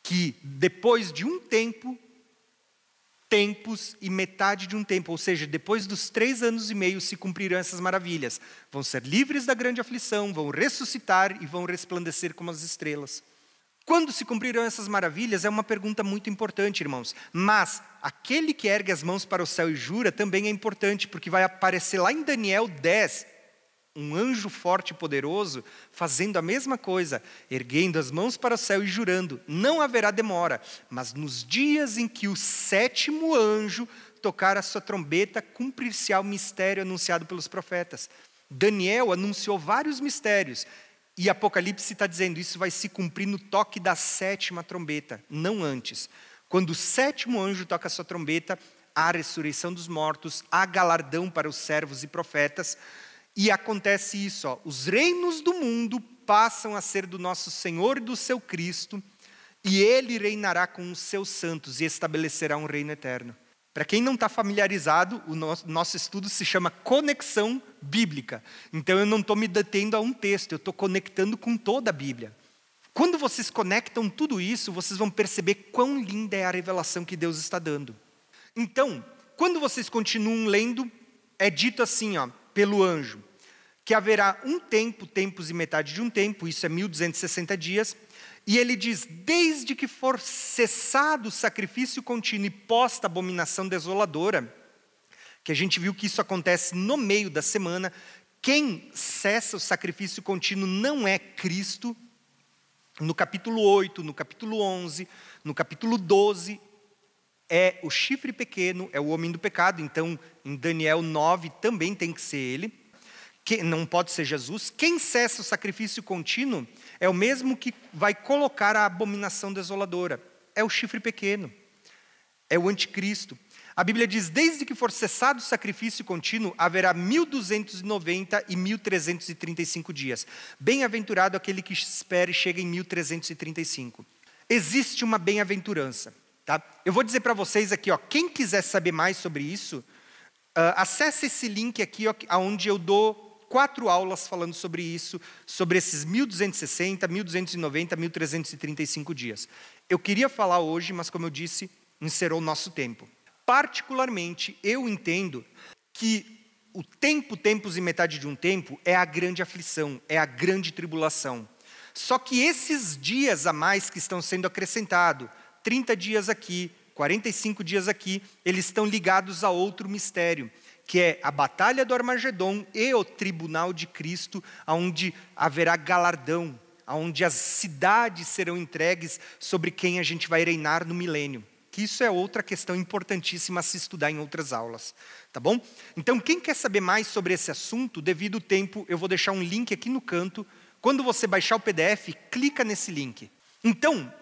A: que depois de um tempo, tempos e metade de um tempo, ou seja, depois dos 3 anos e meio se cumprirão essas maravilhas. Vão ser livres da grande aflição, vão ressuscitar e vão resplandecer como as estrelas. Quando se cumprirão essas maravilhas é uma pergunta muito importante, irmãos. Mas aquele que ergue as mãos para o céu e jura também é importante, porque vai aparecer lá em Daniel 10, um anjo forte e poderoso, fazendo a mesma coisa, erguendo as mãos para o céu e jurando, não haverá demora, mas nos dias em que o 7º anjo tocar a sua trombeta, cumprir-se-á o mistério anunciado pelos profetas. Daniel anunciou vários mistérios, e Apocalipse está dizendo, isso vai se cumprir no toque da 7ª trombeta, não antes. Quando o 7º anjo toca a sua trombeta, há a ressurreição dos mortos, há galardão para os servos e profetas. E acontece isso, ó, os reinos do mundo passam a ser do nosso Senhor e do seu Cristo, e Ele reinará com os seus santos e estabelecerá um reino eterno. Para quem não está familiarizado, o nosso estudo se chama conexão bíblica. Então eu não estou me detendo a um texto, eu estou conectando com toda a Bíblia. Quando vocês conectam tudo isso, vocês vão perceber quão linda é a revelação que Deus está dando. Então, quando vocês continuam lendo, é dito assim, pelo anjo, que haverá um tempo, tempos e metade de um tempo, isso é 1260 dias, e ele diz, desde que for cessado o sacrifício contínuo e posta a abominação desoladora, que a gente viu que isso acontece no meio da semana, quem cessa o sacrifício contínuo não é Cristo. No capítulo 8, no capítulo 11, no capítulo 12, é o chifre pequeno, é o homem do pecado. Então, em Daniel 9, também tem que ser ele. Não pode ser Jesus. Quem cessa o sacrifício contínuo é o mesmo que vai colocar a abominação desoladora. É o chifre pequeno. É o anticristo. A Bíblia diz, desde que for cessado o sacrifício contínuo, haverá 1290 e 1335 dias. Bem-aventurado aquele que espere e chega em 1335. Existe uma bem-aventurança. Tá? Eu vou dizer para vocês aqui, quem quiser saber mais sobre isso, acesse esse link aqui, onde eu dou 4 aulas falando sobre isso, sobre esses 1260, 1290, 1335 dias. Eu queria falar hoje, mas como eu disse, encerrou o nosso tempo. Particularmente, eu entendo que o tempo, tempos e metade de um tempo é a grande aflição, é a grande tribulação. Só que esses dias a mais que estão sendo acrescentados, 30 dias aqui, 45 dias aqui, eles estão ligados a outro mistério, que é a batalha do Armagedon e o tribunal de Cristo, onde haverá galardão, onde as cidades serão entregues sobre quem a gente vai reinar no milênio. Que isso é outra questão importantíssima a se estudar em outras aulas, tá bom? Então, quem quer saber mais sobre esse assunto, devido ao tempo, eu vou deixar um link aqui no canto. Quando você baixar o PDF, clica nesse link. Então,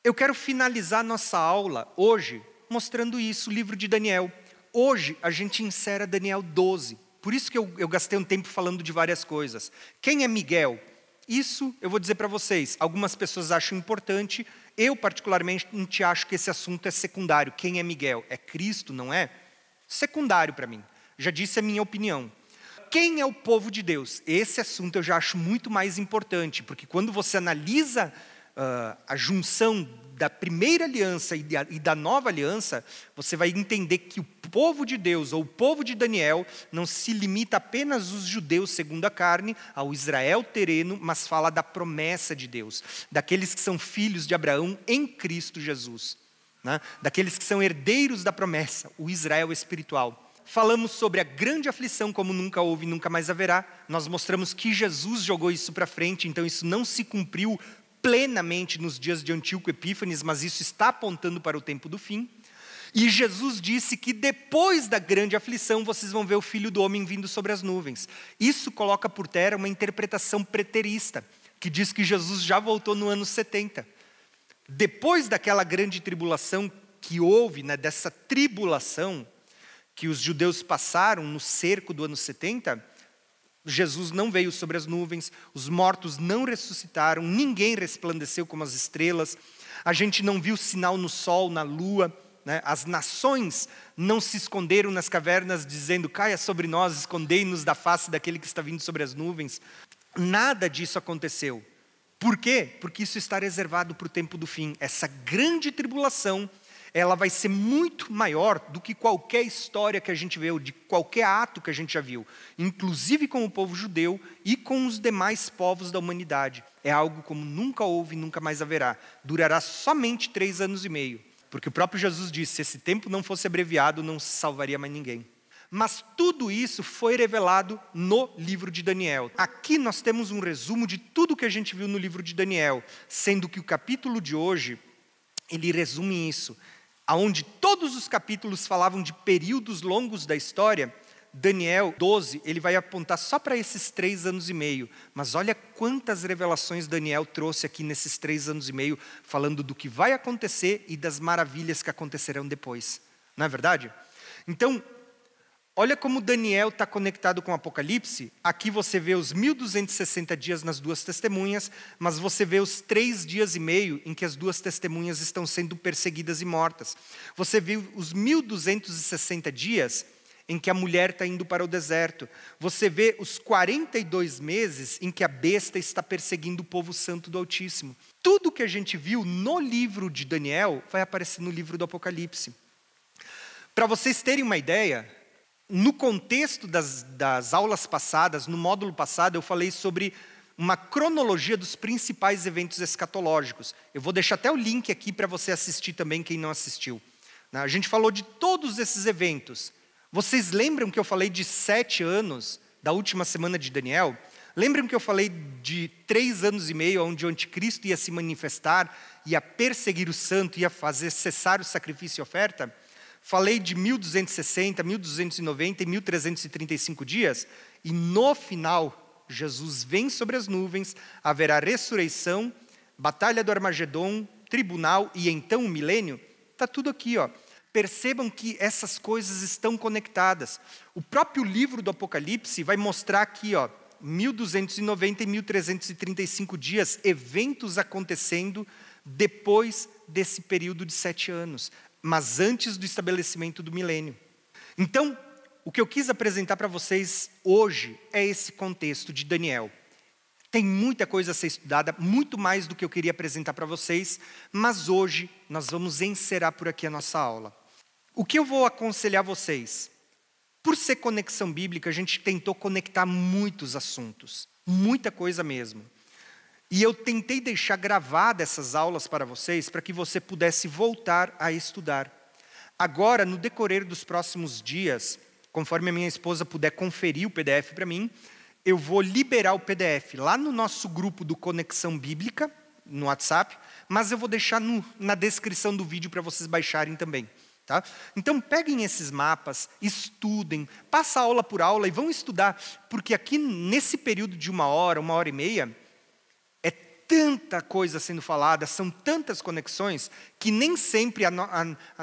A: eu quero finalizar nossa aula hoje mostrando isso, o livro de Daniel. Hoje, a gente encerra Daniel 12. Por isso que eu gastei um tempo falando de várias coisas. Quem é Miguel? Isso eu vou dizer para vocês. Algumas pessoas acham importante. Eu, particularmente, acho que esse assunto é secundário. Quem é Miguel? É Cristo, não é? Secundário para mim. Já disse a minha opinião. Quem é o povo de Deus? Esse assunto eu já acho muito mais importante, porque quando você analisa a junção da primeira aliança e da nova aliança, você vai entender que o povo de Deus, ou o povo de Daniel, não se limita apenas aos judeus segundo a carne, ao Israel terreno, mas fala da promessa de Deus, daqueles que são filhos de Abraão em Cristo Jesus, né? Daqueles que são herdeiros da promessa, o Israel espiritual. Falamos sobre a grande aflição como nunca houve e nunca mais haverá. Nós mostramos que Jesus jogou isso para frente, então isso não se cumpriu plenamente nos dias de Antíoco Epífanes, mas isso está apontando para o tempo do fim. E Jesus disse que depois da grande aflição, vocês vão ver o Filho do Homem vindo sobre as nuvens. Isso coloca por terra uma interpretação preterista, que diz que Jesus já voltou no ano 70. Depois daquela grande tribulação que houve, né, dessa tribulação que os judeus passaram no cerco do ano 70, Jesus não veio sobre as nuvens, os mortos não ressuscitaram, ninguém resplandeceu como as estrelas, a gente não viu sinal no sol, na lua, né? As nações não se esconderam nas cavernas dizendo, caia sobre nós, escondei-nos da face daquele que está vindo sobre as nuvens. Nada disso aconteceu. Por quê? Porque isso está reservado para o tempo do fim. Essa grande tribulação, ela vai ser muito maior do que qualquer história que a gente viu, de qualquer ato que a gente já viu, inclusive com o povo judeu e com os demais povos da humanidade. É algo como nunca houve e nunca mais haverá. Durará somente 3 anos e meio, porque o próprio Jesus disse, se esse tempo não fosse abreviado, não se salvaria mais ninguém. Mas tudo isso foi revelado no livro de Daniel. Aqui nós temos um resumo de tudo que a gente viu no livro de Daniel, sendo que o capítulo de hoje, ele resume isso. Onde todos os capítulos falavam de períodos longos da história, Daniel 12, ele vai apontar só para esses 3 anos e meio. Mas olha quantas revelações Daniel trouxe aqui nesses 3 anos e meio, falando do que vai acontecer e das maravilhas que acontecerão depois. Não é verdade? Então, olha como Daniel está conectado com o Apocalipse. Aqui você vê os 1260 dias nas 2 testemunhas, mas você vê os 3 dias e meio em que as 2 testemunhas estão sendo perseguidas e mortas. Você vê os 1260 dias em que a mulher está indo para o deserto. Você vê os 42 meses em que a besta está perseguindo o povo santo do Altíssimo. Tudo que a gente viu no livro de Daniel vai aparecer no livro do Apocalipse. Para vocês terem uma ideia, no contexto das aulas passadas, no módulo passado, eu falei sobre uma cronologia dos principais eventos escatológicos. Eu vou deixar até o link aqui para você assistir também, quem não assistiu. A gente falou de todos esses eventos. Vocês lembram que eu falei de 7 anos da última semana de Daniel? Lembram que eu falei de 3 anos e meio, onde o anticristo ia se manifestar, ia perseguir o santo, ia fazer cessar o sacrifício e oferta? Falei de 1260, 1290 e 1335 dias, e no final, Jesus vem sobre as nuvens, haverá ressurreição, batalha do Armagedon, tribunal e então o milênio. Está tudo aqui, ó. Percebam que essas coisas estão conectadas. O próprio livro do Apocalipse vai mostrar aqui, ó, 1290 e 1335 dias, eventos acontecendo depois desse período de 7 anos, mas antes do estabelecimento do milênio. Então, o que eu quis apresentar para vocês hoje é esse contexto de Daniel. Tem muita coisa a ser estudada, muito mais do que eu queria apresentar para vocês, mas hoje nós vamos encerrar por aqui a nossa aula. O que eu vou aconselhar vocês? Por ser conexão bíblica, a gente tentou conectar muitos assuntos, muita coisa mesmo. E eu tentei deixar gravadas essas aulas para vocês, para que você pudesse voltar a estudar. Agora, no decorrer dos próximos dias, conforme a minha esposa puder conferir o PDF para mim, eu vou liberar o PDF lá no nosso grupo do Conexão Bíblica, no WhatsApp, mas eu vou deixar na descrição do vídeo para vocês baixarem também. Tá? Então peguem esses mapas, estudem, passa aula por aula e vão estudar, porque aqui nesse período de 1 hora e meia, é tanta coisa sendo falada, são tantas conexões, que nem sempre o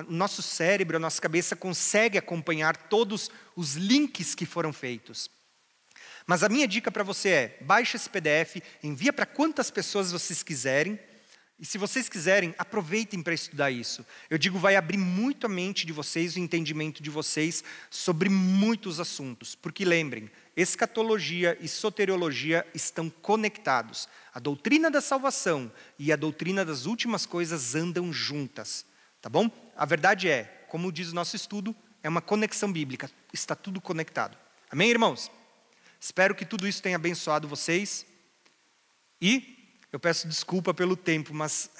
A: nosso cérebro, a nossa cabeça consegue acompanhar todos os links que foram feitos. Mas a minha dica para você é, baixa esse PDF, envia para quantas pessoas vocês quiserem, e se vocês quiserem, aproveitem para estudar isso. Eu digo, vai abrir muito a mente de vocês, o entendimento de vocês sobre muitos assuntos. Porque lembrem, escatologia e soteriologia estão conectados. A doutrina da salvação e a doutrina das últimas coisas andam juntas. Tá bom? A verdade é, como diz o nosso estudo, é uma conexão bíblica. Está tudo conectado. Amém, irmãos? Espero que tudo isso tenha abençoado vocês. E eu peço desculpa pelo tempo, mas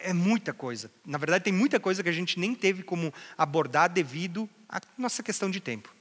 A: é muita coisa. Na verdade, tem muita coisa que a gente nem teve como abordar devido à nossa questão de tempo.